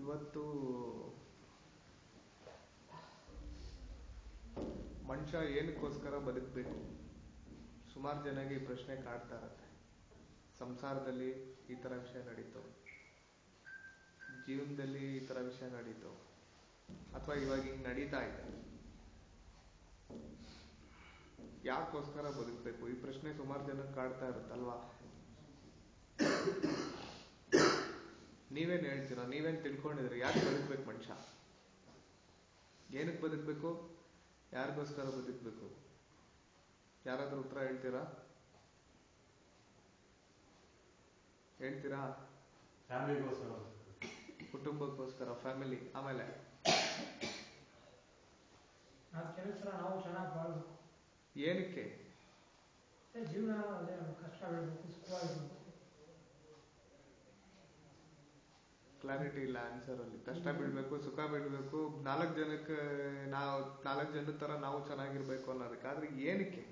ಇವತ್ತು ಮನುಷ್ಯ ಏನಕ್ಕೋಸ್ಕರ ಬದುಕಬೇಕು? ಸುಮಾರು ಜನಗೆ ಈ ಪ್ರಶ್ನೆ ಕಾಡ್ತಾ ಇರತ್ತೆ. ಸಂಸಾರದಲ್ಲಿ ಈ ತರ ವಿಷಯ ನಡೀತು, ಜೀವನದಲ್ಲಿ ಈ ತರ ವಿಷಯ ನಡೀತು, ಅಥವಾ ಇವಾಗ ಹಿಂಗ್ ನಡೀತಾ ಇದೆ. ಯಾಕೋಸ್ಕರ ಬದುಕಬೇಕು? ಈ ಪ್ರಶ್ನೆ ಸುಮಾರು ಜನಕ್ಕೆ ಕಾಡ್ತಾ ಇರುತ್ತಲ್ವಾ? ನೀವೇನ್ ಹೇಳ್ತೀರಾ? ನೀವೇನ್ ತಿಳ್ಕೊಂಡಿದ್ರಿ? ಯಾಕೆ ಬದುಕ್ಬೇಕು ಮನುಷ್ಯ? ಏನಕ್ಕೆ ಬದುಕಬೇಕು? ಯಾರಿಗೋಸ್ಕರ ಬದುಕಬೇಕು? ಯಾರಾದ್ರೂ ಉತ್ತರ ಹೇಳ್ತೀರಾ? ಫ್ಯಾಮಿಲಿಗೋಸ್ಕರ, ಕುಟುಂಬಕ್ಕೋಸ್ಕರ, ಫ್ಯಾಮಿಲಿ. ಆಮೇಲೆ ನಾವು ಚೆನ್ನಾಗಿ ಬಾಳ್ಬೇಕು. ಏನಕ್ಕೆ? ಜೀವನ ಅದೇ ಕಷ್ಟ ಬೀಳ್ಬೇಕು, ಸುಖವಾಗಿರ್ಬೇಕು. ಕ್ಲಾರಿಟಿ ಇಲ್ಲ ಆನ್ಸರ್ ಅಲ್ಲಿ. ಕಷ್ಟ ಬೀಳ್ಬೇಕು, ಸುಖ ಬೀಳ್ಬೇಕು, ನಾಲ್ಕು ಜನ ತರ ನಾವು ಚೆನ್ನಾಗಿರ್ಬೇಕು ಅನ್ನೋದಕ್ಕಾದ್ರೆ ಏನಕ್ಕೆ?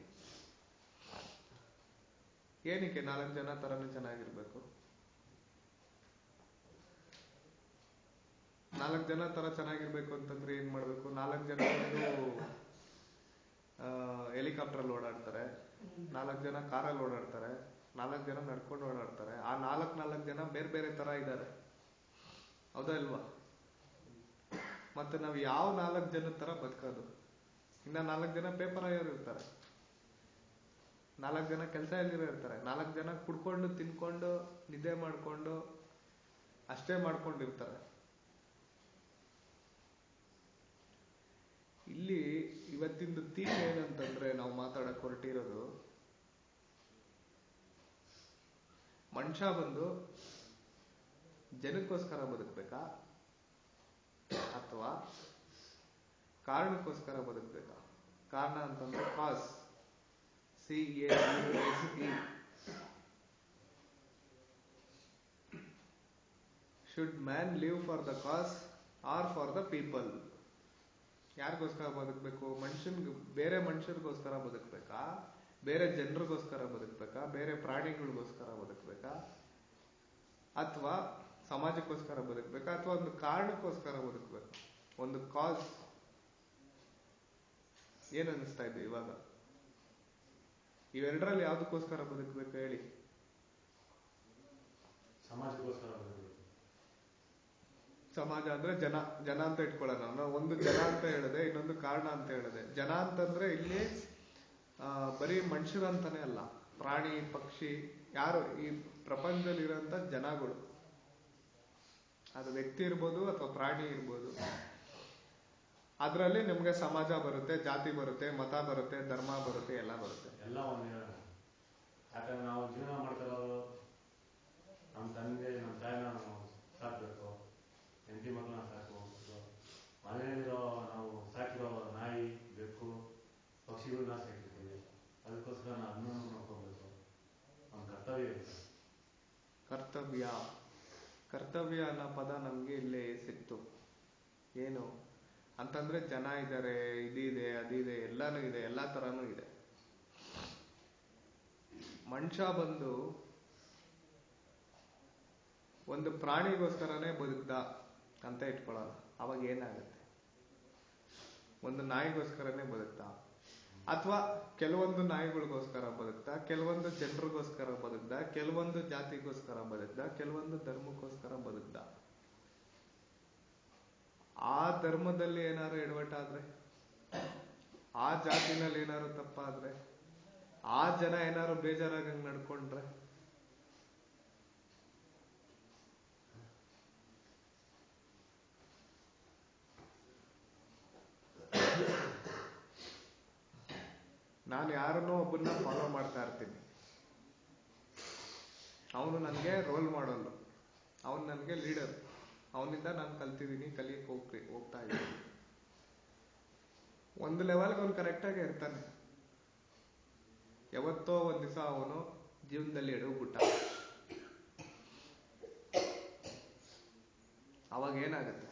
ಏನಕ್ಕೆ 4 ಜನ ತರನೇ ಚೆನ್ನಾಗಿರ್ಬೇಕು? 4 ಜನ ತರ ಚೆನ್ನಾಗಿರ್ಬೇಕು ಅಂತಂದ್ರೆ ಏನ್ ಮಾಡ್ಬೇಕು? 4 ಜನ ಹೆಲಿಕಾಪ್ಟರ್ ಓಡಾಡ್ತಾರೆ, 4 ಜನ ಕಾರಲ್ಲಿ ಓಡಾಡ್ತಾರೆ, 4 ಜನ ನಡ್ಕೊಂಡು ಓಡಾಡ್ತಾರೆ. ಆ 4 ಜನ ಬೇರೆ ಬೇರೆ ತರ ಇದ್ದಾರೆ, ಹೌದಾ ಇಲ್ವಾ? ಮತ್ತೆ ನಾವು ಯಾವ 4 ಜನದ ತರ ಬದುಕೋದು? ಇನ್ನ 4 ಜನ ಪೇಪರ್ ಆಯೋರು ಇರ್ತಾರೆ, 4 ಜನ ಕೆಲಸ ಎಲ್ಲಿರೋ ಇರ್ತಾರೆ, 4 ಜನ ಕುಡ್ಕೊಂಡು ತಿನ್ಕೊಂಡು ನಿದ್ದೆ ಮಾಡ್ಕೊಂಡು ಅಷ್ಟೇ ಮಾಡ್ಕೊಂಡಿರ್ತಾರೆ. ಇಲ್ಲಿ ಇವತ್ತಿಂದು ಥೀಮ್ ಏನಂತಂದ್ರೆ ನಾವು ಮಾತಾಡಕ್ ಹೊರಟಿರೋದು, ಮನುಷ್ಯ ಬಂದು ಜನಕ್ಕೋಸ್ಕರ ಬದುಕ್ಬೇಕಾ ಅಥವಾ ಕಾರಣಕ್ಕೋಸ್ಕರ ಬದುಕ್ಬೇಕಾ? ಕಾರಣ ಅಂತಂದ್ರೆ cause, CAUSE. Should man live for the cause or for the people? ಯಾರಿಗೋಸ್ಕರ ಬದುಕಬೇಕು? ಬೇರೆ ಮನುಷ್ಯರಿಗೋಸ್ಕರ ಬದುಕಬೇಕಾ? ಬೇರೆ ಜನರಿಗೋಸ್ಕರ ಬದುಕಬೇಕಾ? ಬೇರೆ ಪ್ರಾಣಿಗಳಿಗೋಸ್ಕರ ಬದುಕಬೇಕಾ? ಅಥವಾ ಸಮಾಜಕ್ಕೋಸ್ಕರ ಬದುಕಬೇಕಾ? ಅಥವಾ ಒಂದು ಕಾರಣಕ್ಕೋಸ್ಕರ ಬದುಕಬೇಕಾ? ಒಂದು ಕಾಸ್. ಏನ್ ಅನಿಸ್ತಾ ಇದೆ ಇವಾಗ? ಇವೆರಡರಲ್ಲಿ ಯಾವ್ದಕ್ಕೋಸ್ಕರ ಬದುಕಬೇಕು ಹೇಳಿ? ಸಮಾಜಕ್ಕೋಸ್ಕರ ಬದುಕಬೇಕು. ಸಮಾಜ ಅಂದ್ರೆ ಜನ ಅಂತ ಇಟ್ಕೊಳ್ಳೋಣ. ನಾವು ಒಂದು ಜನ ಅಂತ ಹೇಳಿದೆ, ಇನ್ನೊಂದು ಕಾರಣ ಅಂತ ಹೇಳಿದೆ. ಜನ ಅಂತಂದ್ರೆ ಇಲ್ಲಿ ಬರೀ ಮನುಷ್ಯರಂತಾನೆ ಅಲ್ಲ, ಪ್ರಾಣಿ ಪಕ್ಷಿ, ಯಾರು ಈ ಪ್ರಪಂಚದಲ್ಲಿ ಇರೋಂಥ ಜನಗಳು, ಅದು ವ್ಯಕ್ತಿ ಇರ್ಬೋದು ಅಥವಾ ಪ್ರಾಣಿ ಇರ್ಬೋದು. ಅದರಲ್ಲಿ ನಿಮ್ಗೆ ಸಮಾಜ ಬರುತ್ತೆ, ಜಾತಿ ಬರುತ್ತೆ, ಮತ ಬರುತ್ತೆ, ಧರ್ಮ ಬರುತ್ತೆ, ಎಲ್ಲ ಬರುತ್ತೆ. ಎಲ್ಲ ಒಂದು ಯಾಕಂದ್ರೆ ನಾವು ಜೀವನ ಮಾಡ್ತಿರೋದು ನಮ್ಮ ತಂದೆ ನಮ್ಮ ತಾಯಿನ ನಾವು ಸಾಕ್ಬೇಕು, ಹೆಂಡತಿ ಮಕ್ಕಳನ್ನ ಸಾಕಬೇಕು, ಮನೆಯಲ್ಲಿರೋ ನಾವು ಸಾಕಿರೋ ನಾಯಿ ಬೆಕ್ಕು ಪಕ್ಷಿಗಳನ್ನ ಸಾಕಿರ್ತೀವಿ, ಅದಕ್ಕೋಸ್ಕರ ನಾವು ಅದನ್ನ ನೋಡ್ಕೋಬೇಕು. ನಮ್ಮ ಕರ್ತವ್ಯ ಇದೆ. ಕರ್ತವ್ಯ ಅನ್ನೋ ಪದ ನಮ್ಗೆ ಇಲ್ಲೇ ಸಿಕ್ತು. ಏನು ಅಂತಂದ್ರೆ ಜನ ಇದ್ದಾರೆ, ಇದಿದೆ ಅದಿದೆ, ಎಲ್ಲಾನು ಇದೆ, ಎಲ್ಲಾ ತರಾನು ಇದೆ. ಮನುಷ್ಯ ಬಂದು ಒಂದು ಪ್ರಾಣಿಗೋಸ್ಕರನೇ ಬದುಕ್ದ ಅಂತ ಇಟ್ಕೊಳ್ಳೋಣ, ಅವಾಗ ಏನಾಗುತ್ತೆ? ಒಂದು ನಾಯಿಗೋಸ್ಕರನೇ ಬದುಕ್ತಾ? ಅಥವಾ ಕೆಲವೊಂದು ನಾಯಿಗಳಿಗೋಸ್ಕರ ಬದುಕ್ತಾ, ಕೆಲವೊಂದು ಜನರಿಗೋಸ್ಕರ ಬದುಕ್ದ, ಕೆಲವೊಂದು ಜಾತಿಗೋಸ್ಕರ ಬದುಕ್ದ, ಕೆಲವೊಂದು ಧರ್ಮಕ್ಕೋಸ್ಕರ ಬದುಕ್ದ? ಆ ಧರ್ಮದಲ್ಲಿ ಏನಾದ್ರು ಎಡವಟ್ಟಾದ್ರೆ, ಆ ಜಾತಿನಲ್ಲಿ ಏನಾದ್ರು ತಪ್ಪಾದ್ರೆ, ಆ ಜನ ಏನಾದ್ರು ಬೇಜಾರಾಗಂಗ್ ನಡ್ಕೊಂಡ್ರೆ, ನಾನು ಯಾರನ್ನೋ ಒಬ್ಬನ್ನ ಫಾಲೋ ಮಾಡ್ತಾ ಇರ್ತೀನಿ, ಅವನು ನನಗೆ ರೋಲ್ ಮಾಡಲ್, ಅವನು ನನಗೆ ಲೀಡರ್, ಅವನಿಂದ ನಾನು ಕಲ್ತಿದ್ದೀನಿ, ಕಲಿಯಕ್ಕೆ ಹೋಗ್ತಾ ಇದ್ದೀನಿ. ಒಂದು ಲೆವೆಲ್ಗೆ ಅವನು ಕರೆಕ್ಟಾಗಿ ಇರ್ತಾನೆ. ಯಾವತ್ತೋ ಒಂದ್ ದಿವಸ ಅವನು ಜೀವನದಲ್ಲಿ ಎಡವ್ಬಿಟ್ಟ, ಅವಾಗ ಏನಾಗುತ್ತೆ?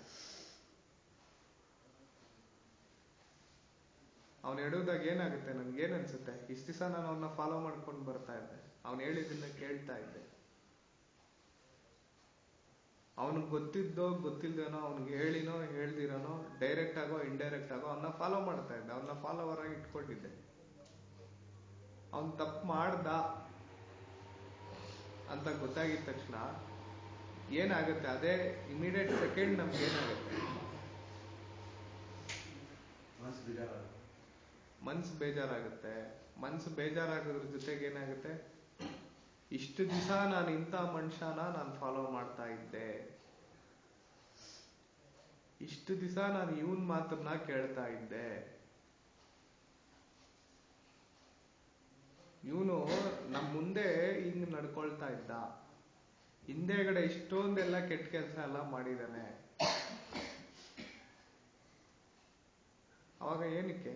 ಅವ್ನು ಎಡುವುದಾಗ ಏನಾಗುತ್ತೆ? ನನ್ಗೇನ್ ಅನ್ಸುತ್ತೆ? ಇಷ್ಟ ದಿವಸ ನಾನು ಅವನ್ನ ಫಾಲೋ ಮಾಡ್ಕೊಂಡು ಬರ್ತಾ ಇದ್ದೆ, ಅವ್ನು ಹೇಳಿದ್ದನ್ನ ಕೇಳ್ತಾ ಇದ್ದೆ. ಅವನಿಗೆ ಗೊತ್ತಿದ್ದೋ ಗೊತ್ತಿಲ್ದೇನೋ, ಅವ್ನಿಗೆ ಹೇಳಿನೋ ಹೇಳ್ದಿರೋನೋ, ಡೈರೆಕ್ಟ್ ಆಗೋ ಇಂಡೈರೆಕ್ಟ್ ಆಗೋ ಅವನ್ನ ಫಾಲೋ ಮಾಡ್ತಾ ಇದ್ದೆ, ಅವನ್ನ ಫಾಲೋವರ್ ಆಗಿ ಇಟ್ಕೊಂಡಿದ್ದೆ. ಅವನ್ ತಪ್ಪು ಮಾಡ್ದ ಅಂತ ಗೊತ್ತಾಗಿದ ತಕ್ಷಣ ಏನಾಗುತ್ತೆ, ಅದೇ ಇಮಿಡಿಯೇಟ್ ಸೆಕೆಂಡ್ ನಮ್ಗೆ ಏನಾಗುತ್ತೆ, ಮನ್ಸು ಬೇಜಾರಾಗುತ್ತೆ. ಮನ್ಸು ಬೇಜಾರಾಗೋದ್ರ ಜೊತೆಗೆ ಏನಾಗುತ್ತೆ, ಇಷ್ಟು ದಿವಸ ನಾನು ಇಂಥ ಮನುಷ್ಯನ ನಾನು ಫಾಲೋ ಮಾಡ್ತಾ ಇದ್ದೆ, ಇಷ್ಟು ದಿವಸ ನಾನು ಇವನ್ ಮಾತನ್ನ ಕೇಳ್ತಾ ಇದ್ದೆ, ಇವನು ನಮ್ಮ ಮುಂದೆ ಹಿಂಗ್ ನಡ್ಕೊಳ್ತಾ ಇದ್ದ, ಹಿಂದೆಗಡೆ ಇಷ್ಟೊಂದೆಲ್ಲ ಕೆಟ್ಟ ಕೆಲಸ ಎಲ್ಲ ಮಾಡಿದಾನೆ. ಅವಾಗ ಏನಕ್ಕೆ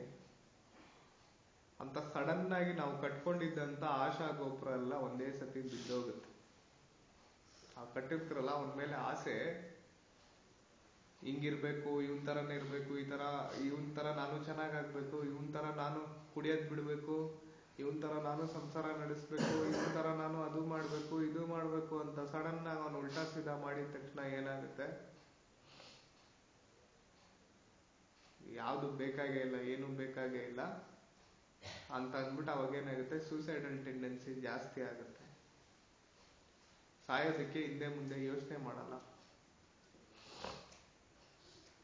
ಅಂತ ಸಡನ್ ಆಗಿ ನಾವು ಕಟ್ಕೊಂಡಿದ್ದಂತ ಆಶಾ ಗೋಪುರ ಎಲ್ಲ ಒಂದೇ ಸತಿ ಬಿದ್ದೋಗುತ್ತೆ. ಆ ಕಟ್ಟಿರ್ತಿರಲ್ಲ ಅವನ ಮೇಲೆ ಆಸೆ, ಹಿಂಗಿರ್ಬೇಕು, ಇವನ್ ತರನೇ ಇರ್ಬೇಕು, ಇವನ್ ತರ ನಾನು ಚೆನ್ನಾಗಾಗ್ಬೇಕು, ಇವನ್ ತರ ನಾನು ಕುಡಿಯೋದ್ ಬಿಡ್ಬೇಕು, ಇವನ್ ತರ ನಾನು ಸಂಸಾರ ನಡೆಸ್ಬೇಕು, ಇವನ್ ತರ ನಾನು ಅದು ಮಾಡ್ಬೇಕು ಇದು ಮಾಡ್ಬೇಕು ಅಂತ ಸಡನ್ ಆಗಿ ಅವನು ಉಲ್ಟಾ ಸೀದಾ ಮಾಡಿದ ತಕ್ಷಣ ಏನಾಗುತ್ತೆ, ಯಾವ್ದು ಬೇಕಾಗೇ ಇಲ್ಲ, ಏನು ಬೇಕಾಗೇ ಇಲ್ಲ ಅಂತ ಅಂದ್ಬಿಟ್ಟು ಅವಾಗ ಏನಾಗುತ್ತೆ, ಸೂಸೈಡಲ್ ಟೆಂಡೆನ್ಸಿ ಜಾಸ್ತಿ ಆಗುತ್ತೆ. ಸಾಯೋದಕ್ಕೆ ಹಿಂದೆ ಮುಂದೆ ಯೋಚನೆ ಮಾಡಲ್ಲ.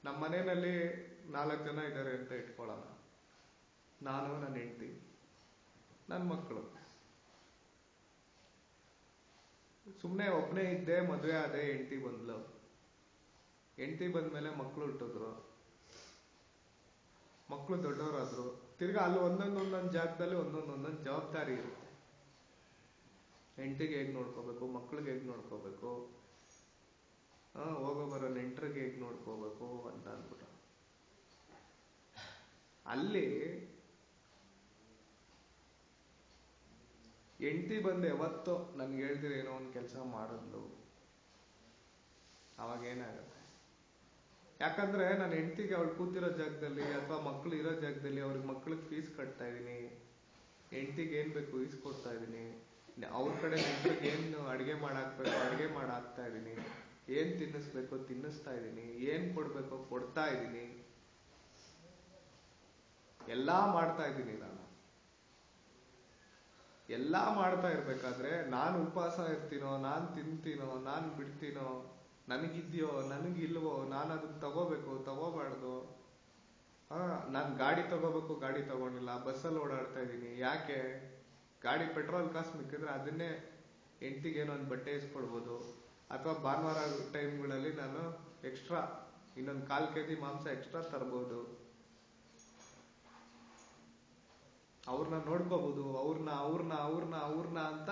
ನಮ್ಮ ಮನೆಯಲ್ಲಿ 4 ಜನ ಇದ್ದಾರೆ ಅಂತ ಇಟ್ಕೊಳ್ಳೋಣ, ನಾನು, ನನ್ನ ಹೆಂಡತಿ, ನನ್ನ ಮಕ್ಕಳು. ಸುಮ್ಮನೆ ಒಬ್ಬನೇ ಇದ್ದೆ, ಮದುವೆ ಆದೆ, ಹೆಂಡತಿ ಬಂದ್ಲು. ಹೆಂಡತಿ ಬಂದ್ಮೇಲೆ ಮಕ್ಕಳು ಹುಟ್ಟಿದ್ರು, ಮಕ್ಕಳು ದೊಡ್ಡವರಾದ್ರು. ತಿರ್ಗಾ ಅಲ್ಲಿ ಒಂದೊಂದೊಂದೊಂದು ಜಾಗದಲ್ಲಿ ಒಂದೊಂದೊಂದೊಂದು ಜವಾಬ್ದಾರಿ ಇರುತ್ತೆ. ಹೆಂಡತಿಗೆ ಹೇಗ್ ನೋಡ್ಕೋಬೇಕು, ಮಕ್ಳಿಗೆ ಹೇಗ್ ನೋಡ್ಕೋಬೇಕು, ಹೋಗೋ ಬರೋ ನೆಂಟರಿಗೆ ಹೇಗ್ ನೋಡ್ಕೋಬೇಕು ಅಂತ ಅಂದ್ಬಿಟ್ಟು ಅಲ್ಲಿ ಹೆಂಡತಿ ಬಂದು ಯಾವತ್ತೋ ನನ್ಗೆ ಹೇಳ್ದಿರ ಏನೋ ಒಂದು ಕೆಲಸ ಮಾಡಿದ್ಲು, ಅವಾಗ ಏನಾಗುತ್ತೆ, ಯಾಕಂದ್ರೆ ನಾನು ಹೆಂಡತಿಗೆ ಅವಳು ಕೂತಿರೋ ಜಾಗದಲ್ಲಿ ಅಥವಾ ಮಕ್ಳು ಇರೋ ಜಾಗದಲ್ಲಿ ಅವ್ರಿಗೆ ಮಕ್ಳಿಗೆ ಫೀಸ್ ಕಟ್ತಾ ಇದೀನಿ, ಹೆಂಡತಿಗೆ ಏನ್ ಬೇಕು ಇಸ್ಕೊಡ್ತಾ ಇದೀನಿ, ಅವ್ರ ಕಡೆ ನೆಂಟ್ರಿಗೆ ಏನು ಅಡಿಗೆ ಮಾಡಾಕ್ಬೇಕು ಅಡಿಗೆ ಮಾಡಾಕ್ತಾ ಇದೀನಿ, ಏನ್ ತಿನ್ನಿಸ್ಬೇಕು ತಿನ್ನಿಸ್ತಾ ಇದೀನಿ, ಏನ್ ಕೊಡ್ಬೇಕು ಕೊಡ್ತಾ ಇದೀನಿ, ಎಲ್ಲಾ ಮಾಡ್ತಾ ಇದ್ದೀನಿ. ನಾನು ಎಲ್ಲಾ ಮಾಡ್ತಾ ಇರ್ಬೇಕಾದ್ರೆ ನಾನು ಉಪವಾಸ ಇರ್ತೀನೋ, ನಾನ್ ತಿಂತೀನೋ, ನಾನ್ ಬಿಡ್ತೀನೋ, ನನಗಿದ್ಯೋ ನನಗಿಲ್ವೋ, ನಾನು ಅದನ್ನ ತಗೋಬೇಕು ತಗೋಬಾರ್ದು, ನಾನ್ ಗಾಡಿ ತಗೋಬೇಕು ಗಾಡಿ ತಗೊಂಡಿಲ್ಲ, ಬಸ್ಸಲ್ಲಿ ಓಡಾಡ್ತಾ ಇದ್ದೀನಿ. ಯಾಕೆ? ಗಾಡಿ ಪೆಟ್ರೋಲ್ ಕಾಸು ಮಿಕ್ಕಿದ್ರೆ ಅದನ್ನೇ ಹೆಂಡತಿಗೆ ಏನೋ ಒಂದು ಬಟ್ಟೆ ಇಸ್ಕೊಡ್ಬೋದು, ಅಥವಾ ಭಾನುವಾರ ಟೈಮ್ಗಳಲ್ಲಿ ನಾನು ಎಕ್ಸ್ಟ್ರಾ ಇನ್ನೊಂದು 1/4 kg ಮಾಂಸ ಎಕ್ಸ್ಟ್ರಾ ತರ್ಬೋದು, ಅವ್ರನ್ನ ನೋಡ್ಕೋಬಹುದು, ಅವ್ರನ್ನ ಅಂತ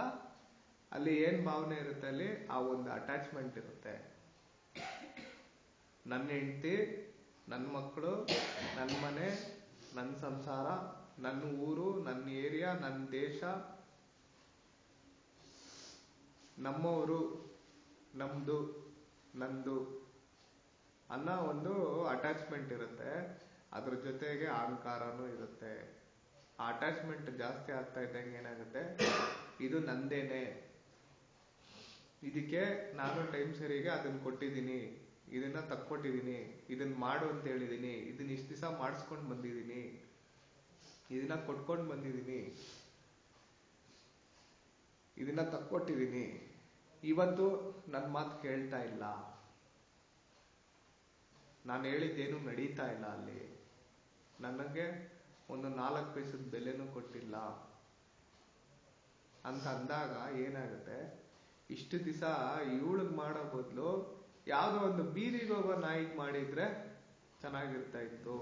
ಅಲ್ಲಿ ಏನ್ ಭಾವನೆ ಇರುತ್ತೆ, ಅಲ್ಲಿ ಆ ಒಂದು ಅಟ್ಯಾಚ್ಮೆಂಟ್ ಇರುತ್ತೆ. ನನ್ನ ಹೆಂಡತಿ, ನನ್ನ ಮಕ್ಕಳು, ನನ್ನ ಮನೆ, ನನ್ನ ಸಂಸಾರ, ನನ್ನ ಊರು, ನನ್ನ ಏರಿಯಾ, ನನ್ನ ದೇಶ, ನಮ್ಮವರು, ನಮ್ದು, ನಂದು ಅನ್ನೋ ಒಂದು ಅಟ್ಯಾಚ್ಮೆಂಟ್ ಇರುತ್ತೆ. ಅದ್ರ ಜೊತೆಗೆ ಅಹಂಕಾರನೂ ಇರುತ್ತೆ. ಆ ಅಟ್ಯಾಚ್ಮೆಂಟ್ ಜಾಸ್ತಿ ಆಗ್ತಾ ಇದ್ದಂಗೆ ಏನಾಗುತ್ತೆ, ಇದು ನಂದೇನೆ, ಇದಕ್ಕೆ ನಾನು ಟೈಮ್ ಸರಿಗೆ ಅದನ್ನ ಕೊಟ್ಟಿದ್ದೀನಿ, ಇದನ್ನ ತಕ್ಕೊಟ್ಟಿದ್ದೀನಿ, ಇದನ್ನ ಮಾಡು ಅಂತ ಹೇಳಿದೀನಿ, ಇದನ್ನ ಇಷ್ಟ ದಿವಸ ಮಾಡಿಸ್ಕೊಂಡು ಬಂದಿದ್ದೀನಿ, ಇದನ್ನ ಕೊಟ್ಕೊಂಡು ಬಂದಿದ್ದೀನಿ, ಇದನ್ನ ತಕ್ಕೊಟ್ಟಿದ್ದೀನಿ, ಇವತ್ತು ನನ್ನ ಮಾತು ಕೇಳ್ತಾ ಇಲ್ಲ, ನಾನು ಹೇಳಿದ್ದೇನು ನಡೀತಾ ಇಲ್ಲ, ಅಲ್ಲಿ ನನಗೆ ಒಂದು 4 ಪೈಸದ ಬೆಲೆನೂ ಕೊಟ್ಟಿಲ್ಲ ಅಂತ ಅಂದಾಗ ಏನಾಗುತ್ತೆ, ಇಷ್ಟು ದಿವಸ ಇವಳಿಗೆ ಮಾಡೋ ಬದಲು ಯಾವ್ದೋ ಒಂದು ಬೀದಿಗೆ ಹೋಗೋ ನಾಯಿಗೆ ಮಾಡಿದ್ರೆ ಚೆನ್ನಾಗಿರ್ತಾ ಇತ್ತು,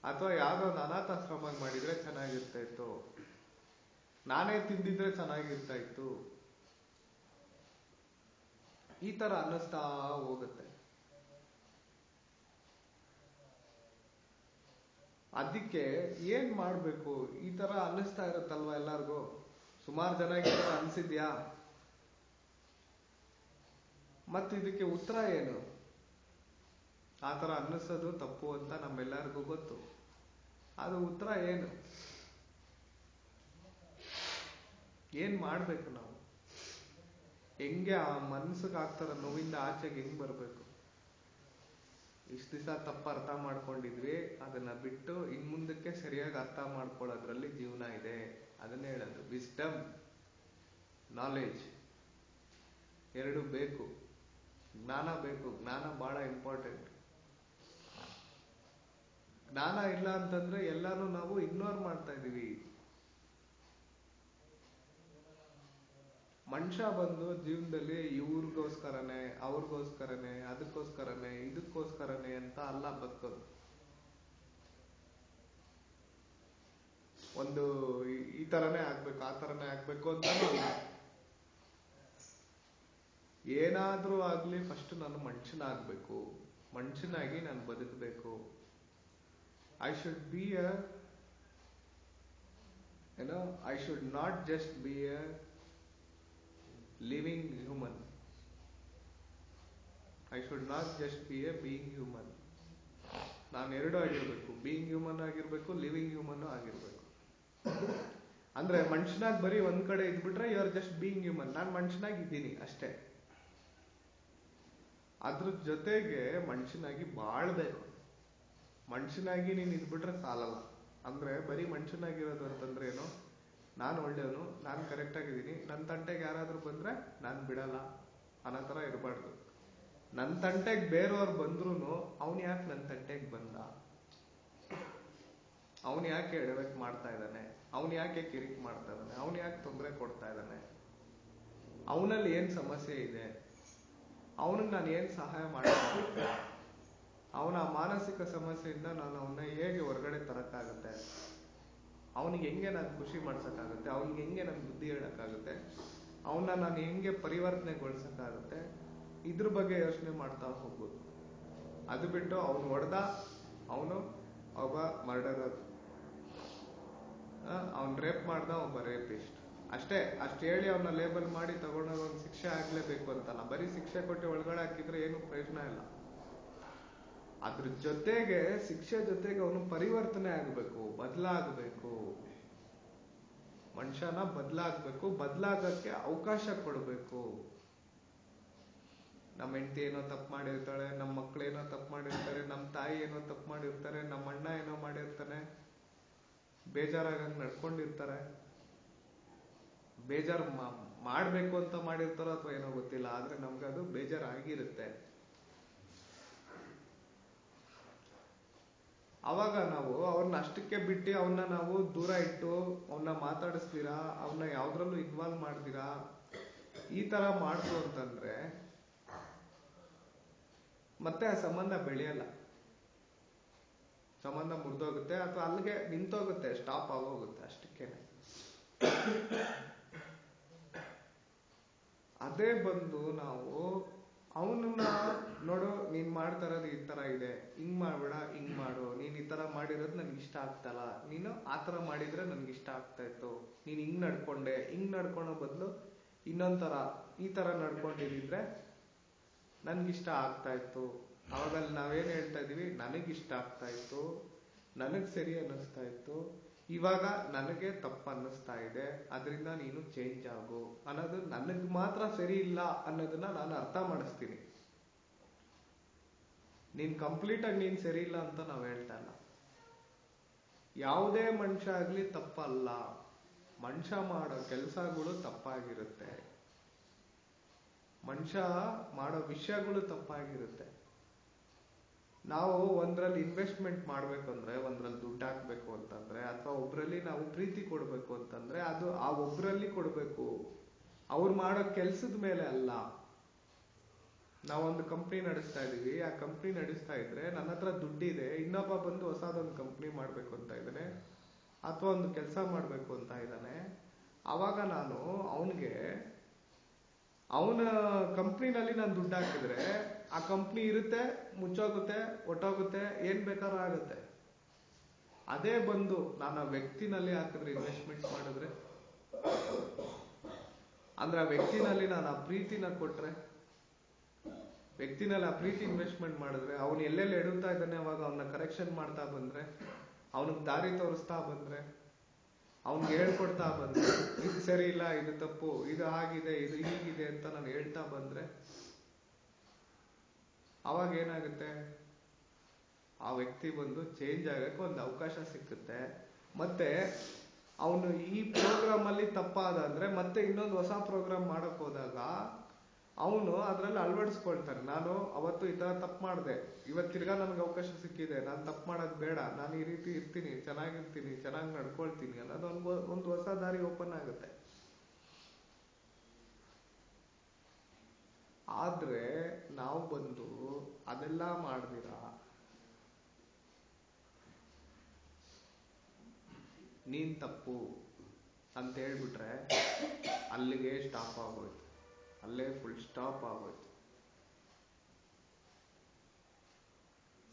ಅಥವಾ ಯಾವ್ದೋ ಒಂದು ಅನಾಥಾಶ್ರಮ ಮಾಡಿದ್ರೆ ಚೆನ್ನಾಗಿರ್ತಾ ಇತ್ತು, ನಾನೇ ತಿಂದಿದ್ರೆ ಚೆನ್ನಾಗಿರ್ತಾ ಇತ್ತು, ಈ ತರ ಅನ್ನಿಸ್ತಾ ಹೋಗುತ್ತೆ. ಅದಕ್ಕೆ ಏನ್ ಮಾಡ್ಬೇಕು, ಈ ತರ ಅನ್ನಿಸ್ತಾ ಇರುತ್ತಲ್ವಾ ಎಲ್ಲಾರ್ಗು, ಸುಮಾರು ಜನಕ್ಕೆ ಈ ತರ ಅನ್ಸಿದ್ಯಾ, ಮತ್ತೆ ಇದಕ್ಕೆ ಉತ್ತರ ಏನು? ಆ ತರ ಅನ್ನಿಸೋದು ತಪ್ಪು ಅಂತ ನಮ್ಮೆಲ್ಲರಿಗೂ ಗೊತ್ತು. ಅದು ಉತ್ತರ ಏನು? ಏನ್ ಮಾಡ್ಬೇಕು ನಾವು? ಹೆಂಗೆ ಆ ಮನ್ಸಿಗೆ ಆಗ್ತಾರ ನೋವಿಂದ ಆಚೆಗೆ ಹೆಂಗ್ ಬರ್ಬೇಕು. ಇಷ್ಟ ದಿವಸ ತಪ್ಪ ಅರ್ಥ ಮಾಡ್ಕೊಂಡಿದ್ವಿ, ಅದನ್ನ ಬಿಟ್ಟು ಇನ್ ಮುಂದಕ್ಕೆ ಸರಿಯಾಗಿ ಅರ್ಥ ಮಾಡ್ಕೊಳ್ಳೋದ್ರಲ್ಲಿ ಜೀವನ ಇದೆ. ಅದನ್ನೇ ಹೇಳೋದು, ವಿಸ್ಡಮ್, ನಾಲೆಡ್ಜ್ ಎರಡು ಬೇಕು. ಜ್ಞಾನ ಬೇಕು, ಜ್ಞಾನ ಬಹಳ ಇಂಪಾರ್ಟೆಂಟ್. ಜ್ಞಾನ ಇಲ್ಲ ಅಂತಂದ್ರೆ ಎಲ್ಲಾನು ನಾವು ಇಗ್ನೋರ್ ಮಾಡ್ತಾ ಇದೀವಿ. ಮನುಷ್ಯ ಬಂದು ಜೀವನದಲ್ಲಿ ಇವ್ರಿಗೋಸ್ಕರನೇ, ಅವ್ರಿಗೋಸ್ಕರನೇ, ಅದಕ್ಕೋಸ್ಕರನೇ, ಇದಕ್ಕೋಸ್ಕರನೇ ಅಂತ ಅಲ್ಲ ಬದುಕೋದು. ಒಂದು ಈ ತರನೇ ಆಗ್ಬೇಕು, ಆ ತರನೇ ಆಗ್ಬೇಕು ಅಂತ ಏನಾದ್ರೂ ಆಗ್ಲಿ ಫಸ್ಟ್ ನಾನು ಮನುಷ್ಯನಾಗ್ಬೇಕು, ಮನುಷ್ಯನಾಗಿ ನಾನು ಬದುಕಬೇಕು. I should be I should not just B A living human. I should not just be a being human. ನಾನು ಎರಡು ಆಗಿರ್ಬೇಕು, ಬೀಯಿಂಗ್ ಹ್ಯೂಮನ್ ಆಗಿರ್ಬೇಕು, ಲಿವಿಂಗ್ ಹ್ಯೂಮನ್ ಆಗಿರ್ಬೇಕು. ಅಂದ್ರೆ ಮನುಷ್ಯನಾಗಿ ಬರೀ ಒಂದ್ ಕಡೆ ಇದ್ಬಿಟ್ರೆ you are just being human. ನಾನು ಮನುಷ್ಯನಾಗಿದ್ದೀನಿ ಅಷ್ಟೇ. ಅದ್ರ ಜೊತೆಗೆ ಮನುಷ್ಯನಾಗಿ ಬಾಳ್ಬೇಕು. ಮನುಷ್ಯನಾಗಿ ನೀನ್ ಇದ್ಬಿಟ್ರೆ ಸಾಲಲ್ಲ. ಅಂದ್ರೆ ಬರೀ ಮನುಷ್ಯನಾಗಿರೋದು ಅಂತಂದ್ರೆ ಏನು, ನಾನು ಒಳ್ಳೆಯವನು, ನಾನು ಕರೆಕ್ಟ್ ಆಗಿದ್ದೀನಿ, ನನ್ನ ತಂಟೆಗೆ ಯಾರಾದ್ರೂ ಬಂದ್ರೆ ನಾನು ಬಿಡಲ್ಲ ಅನ್ನೋ ತರ ಇರಬಾರ್ದು. ನನ್ನ ತಂಟೆಗೆ ಬೇರೆಯವ್ರು ಬಂದ್ರು ಅವನ್ ಯಾಕೆ ನನ್ನ ತಂಟೆಗೆ ಬಂದ, ಅವನ್ ಯಾಕೆ ಎಡವಟ್ ಮಾಡ್ತಾ ಇದ್ದಾನೆ, ಅವನ್ ಯಾಕೆ ಕಿರಿಕ್ ಮಾಡ್ತಾ ಇದ್ದಾನೆ, ಅವನ್ ಯಾಕೆ ತೊಂದರೆ ಕೊಡ್ತಾ ಇದ್ದಾನೆ, ಅವನಲ್ಲಿ ಏನ್ ಸಮಸ್ಯೆ ಇದೆ, ಅವನಿಗೆ ನಾನು ಏನ್ ಸಹಾಯ ಮಾಡ್ತೀನಿ, ಅವನ ಮಾನಸಿಕ ಸಮಸ್ಯೆಯಿಂದ ನಾನು ಅವನ್ನ ಹೇಗೆ ಹೊರಗಡೆ ತರಕ್ಕಾಗತ್ತೆ, ಅವನಿಗೆ ಹೆಂಗೆ ನಾನು ಖುಷಿ ಮಾಡ್ಸಕ್ಕಾಗುತ್ತೆ, ಅವನಿಗೆ ಹೆಂಗೆ ನಾನು ಬುದ್ಧಿ ಹೇಳಕ್ಕಾಗುತ್ತೆ, ಅವನ್ನ ನಾನು ಹೆಂಗೆ ಪರಿವರ್ತನೆಗೊಳಿಸಕ್ಕಾಗುತ್ತೆ, ಇದ್ರ ಬಗ್ಗೆ ಯೋಚನೆ ಮಾಡ್ತಾ ಹೋಗ್ಬೋದು. ಅದು ಬಿಟ್ಟು ಅವನು ಹೊಡೆದ, ಅವನು ಒಬ್ಬ ಮರ್ಡರರ್, ಅವನ್ ರೇಪ್ ಮಾಡ್ದ, ಒಬ್ಬ ರೇಪಿಸ್ಟ್ ಅಷ್ಟೇ. ಅಷ್ಟು ಹೇಳಿ ಅವನ್ನ ಲೇಬಲ್ ಮಾಡಿ ತಗೊಂಡೋಗ ಒಂದು ಶಿಕ್ಷೆ ಆಗ್ಲೇಬೇಕು ಅಂತಲ್ಲ. ಬರೀ ಶಿಕ್ಷೆ ಕೊಟ್ಟು ಒಳಗಡೆ ಹಾಕಿದ್ರೆ ಏನು ಪ್ರಯೋಜನ ಇಲ್ಲ. ಅದ್ರ ಜೊತೆಗೆ ಶಿಕ್ಷೆ ಜೊತೆಗೆ ಅವನು ಪರಿವರ್ತನೆ ಆಗ್ಬೇಕು, ಬದಲಾಗಬೇಕು. ಮನುಷ್ಯನ ಬದಲಾಗಬೇಕು, ಬದಲಾಗಕ್ಕೆ ಅವಕಾಶ ಕೊಡಬೇಕು. ನಮ್ಮ ಹೆಂಡತಿ ಏನೋ ತಪ್ಪು ಮಾಡಿರ್ತಾಳೆ, ನಮ್ಮ ಮಕ್ಳು ಏನೋ ತಪ್ಪು ಮಾಡಿರ್ತಾರೆ, ನಮ್ಮ ತಾಯಿ ಏನೋ ತಪ್ಪು ಮಾಡಿರ್ತಾರೆ, ನಮ್ಮ ಅಣ್ಣ ಏನೋ ಮಾಡಿರ್ತಾನೆ, ಬೇಜಾರಾಗಂಗ್ ನಡ್ಕೊಂಡಿರ್ತಾರೆ. ಬೇಜಾರು ಮಾಡ್ಬೇಕು ಅಂತ ಮಾಡಿರ್ತಾರೋ ಅಥವಾ ಏನೋ ಗೊತ್ತಿಲ್ಲ, ಆದ್ರೆ ನಮ್ಗೆ ಅದು ಬೇಜಾರಾಗಿರುತ್ತೆ. ಅವಾಗ ನಾವು ಅವ್ರನ್ನ ಅಷ್ಟಕ್ಕೆ ಬಿಟ್ಟು ಅವನ್ನ ನಾವು ದೂರ ಇಟ್ಟು ಅವನ್ನ ಮಾತಾಡಿಸ್ತೀರಾ, ಅವನ್ನ ಯಾವ್ದ್ರಲ್ಲೂ ಇನ್ವಾಲ್ವ್ ಮಾಡ್ತೀರಾ, ಈ ತರ ಮಾಡ್ತು ಅಂತಂದ್ರೆ ಮತ್ತೆ ಆ ಸಂಬಂಧ ಬೆಳೆಯಲ್ಲ. ಸಂಬಂಧ ಮುರಿದೋಗುತ್ತೆ ಅಥವಾ ಅಲ್ಲಿಗೆ ನಿಂತೋಗುತ್ತೆ, ಸ್ಟಾಪ್ ಆಗೋಗುತ್ತೆ ಅಷ್ಟಕ್ಕೇನೆ. ಅದೇ ಬಂದು ನಾವು ಅವನನ್ನ ನೋಡು, ನೀನ್ ಮಾಡ್ತಾ ಇರೋದು ಈ ತರ ಇದೆ, ಹಿಂಗ್ ಮಾಡ್ಬೇಡ, ಹಿಂಗ್ ಮಾಡು, ನೀನ್ ಈ ತರ ಮಾಡಿರೋದು ನನ್ಗೆ ಇಷ್ಟ ಆಗ್ತಲ್ಲ, ನೀನು ಆ ತರ ಮಾಡಿದ್ರೆ ನನ್ಗೆ ಇಷ್ಟ ಆಗ್ತಾ ಇತ್ತು, ನೀನ್ ಹಿಂಗ್ ನಡ್ಕೊಂಡೆ, ಹಿಂಗ್ ನಡ್ಕೊಳೋ ಬದಲು ಇನ್ನೊಂಥರ ಈ ತರ ನಡ್ಕೊಂಡಿದ್ರೆ ನನ್ಗಿಷ್ಟ ಆಗ್ತಾ ಇತ್ತು. ಅವಾಗ ನಾವೇನ್ ಹೇಳ್ತಾ ಇದೀವಿ, ನನಗಿಷ್ಟ ಆಗ್ತಾ ಇತ್ತು, ನನಗ್ ಸರಿ ಅನ್ನಿಸ್ತಾ ಇತ್ತು, ಇವಾಗ ನನಗೆ ತಪ್ಪು ಅನ್ನಿಸ್ತಾ ಇದೆ, ಅದರಿಂದ ನೀನು ಚೇಂಜ್ ಆಗು ಅನ್ನೋದು ನನಗ್ ಮಾತ್ರ ಸರಿ ಇಲ್ಲ ಅನ್ನೋದನ್ನ ನಾನು ಅರ್ಥ ಮಾಡಿಸ್ತೀನಿ. ನೀನ್ ಕಂಪ್ಲೀಟ್ ಆಗಿ ನೀನ್ ಸರಿ ಇಲ್ಲ ಅಂತ ನಾವ್ ಹೇಳ್ತಾ ಇಲ್ಲ. ಯಾವುದೇ ಮನುಷ್ಯ ಆಗ್ಲಿ ತಪ್ಪಲ್ಲ, ಮನುಷ್ಯ ಮಾಡೋ ಕೆಲಸಗಳು ತಪ್ಪಾಗಿರುತ್ತೆ, ಮನುಷ್ಯ ಮಾಡೋ ವಿಷಯಗಳು ತಪ್ಪಾಗಿರುತ್ತೆ. ನಾವು ಒಂದ್ರಲ್ಲಿ ಇನ್ವೆಸ್ಟ್ಮೆಂಟ್ ಮಾಡ್ಬೇಕಂದ್ರೆ, ಒಂದ್ರಲ್ಲಿ ದುಡ್ಡು ಹಾಕ್ಬೇಕು ಅಂತಂದ್ರೆ, ಅಥವಾ ಒಬ್ರಲ್ಲಿ ನಾವು ಪ್ರೀತಿ ಕೊಡ್ಬೇಕು ಅಂತಂದ್ರೆ ಅದು ಆ ಒಬ್ರಲ್ಲಿ ಕೊಡ್ಬೇಕು, ಅವ್ರು ಮಾಡೋ ಕೆಲ್ಸದ ಮೇಲೆ ಅಲ್ಲ. ನಾವೊಂದು ಕಂಪ್ನಿ ನಡೆಸ್ತಾ ಇದೀವಿ, ಆ ಕಂಪ್ನಿ ನಡೆಸ್ತಾ ಇದ್ರೆ ನನ್ನ ಹತ್ರ ದುಡ್ಡಿದೆ, ಇನ್ನೊಬ್ಬ ಬಂದು ಹೊಸದೊಂದು ಕಂಪ್ನಿ ಮಾಡ್ಬೇಕು ಅಂತ ಇದ್ದಾನೆ ಅಥವಾ ಒಂದು ಕೆಲಸ ಮಾಡ್ಬೇಕು ಅಂತ ಇದ್ದಾನೆ. ಅವಾಗ ನಾನು ಅವನಿಗೆ ಅವನ ಕಂಪ್ನಿನಲ್ಲಿ ನಾನು ದುಡ್ಡು ಹಾಕಿದ್ರೆ ಆ ಕಂಪ್ನಿ ಇರುತ್ತೆ, ಮುಚ್ಚೋಗುತ್ತೆ, ಒಟ್ಟೋಗುತ್ತೆ, ಏನ್ ಬೇಕಾದ್ರೂ ಆಗುತ್ತೆ. ಅದೇ ಬಂದು ನಾನು ಆ ವ್ಯಕ್ತಿನಲ್ಲಿ ಹಾಕಿದ್ರೆ, ಇನ್ವೆಸ್ಟ್ಮೆಂಟ್ ಮಾಡಿದ್ರೆ, ಅಂದ್ರೆ ಆ ವ್ಯಕ್ತಿನಲ್ಲಿ ನಾನು ಆ ಪ್ರೀತಿನ ಕೊಟ್ರೆ, ವ್ಯಕ್ತಿನಲ್ಲಿ ಆ ಪ್ರೀತಿ ಇನ್ವೆಸ್ಟ್ಮೆಂಟ್ ಮಾಡಿದ್ರೆ, ಅವನು ಎಲ್ಲೆಲ್ಲಿ ಎಡುತ್ತಾ ಇದ್ದಾನೆ ಅವಾಗ ಅವನ್ನ ಕರೆಕ್ಷನ್ ಮಾಡ್ತಾ ಬಂದ್ರೆ, ಅವನಿಗೆ ದಾರಿ ತೋರಿಸ್ತಾ ಬಂದ್ರೆ, ಅವ್ನಿಗೆ ಹೇಳ್ಕೊಡ್ತಾ ಬಂದ್ರೆ, ಇದು ಸರಿ ಇಲ್ಲ, ಇದು ತಪ್ಪು, ಇದು ಆಗಿದೆ, ಇದು ಹೀಗಿದೆ ಅಂತ ನಾನು ಹೇಳ್ತಾ ಬಂದ್ರೆ ಅವಾಗ ಏನಾಗುತ್ತೆ, ಆ ವ್ಯಕ್ತಿ ಬಂದು ಚೇಂಜ್ ಆಗಕ್ಕೆ ಒಂದು ಅವಕಾಶ ಸಿಕ್ಕುತ್ತೆ. ಮತ್ತೆ ಅವನು ಈ ಪ್ರೋಗ್ರಾಮ್ ಅಲ್ಲಿ ತಪ್ಪಾದ ಅಂದ್ರೆ ಮತ್ತೆ ಇನ್ನೊಂದು ಹೊಸ ಪ್ರೋಗ್ರಾಮ್ ಮಾಡಕ್ ಹೋದಾಗ ಅವನು ಅದ್ರಲ್ಲಿ ಅಳವಡಿಸ್ಕೊಳ್ತಾನೆ. ನಾನು ಅವತ್ತು ಈ ತರ ತಪ್ಪು ಮಾಡಿದೆ, ಇವತ್ತು ತಿರ್ಗಾ ನನ್ಗೆ ಅವಕಾಶ ಸಿಕ್ಕಿದೆ, ನಾನು ತಪ್ಪು ಮಾಡೋದು ಬೇಡ, ನಾನು ಈ ರೀತಿ ಇರ್ತೀನಿ, ಚೆನ್ನಾಗಿರ್ತೀನಿ, ಚೆನ್ನಾಗಿ ನಡ್ಕೊಳ್ತೀನಿ ಅನ್ನೋದು ಒಂದು ಹೊಸ ದಾರಿ ಓಪನ್ ಆಗುತ್ತೆ. ಆದ್ರೆ ನಾವು ಬಂದು ಅದೆಲ್ಲ ಮಾಡ್ದಿರ ನೀನ್ ತಪ್ಪು ಅಂತ ಹೇಳ್ಬಿಟ್ರೆ ಅಲ್ಲಿಗೆ ಸ್ಟಾಪ್ ಆಗೋಯ್ತು, ಅಲ್ಲೇ ಫುಲ್ ಸ್ಟಾಪ್ ಆಗೋಯ್ತು.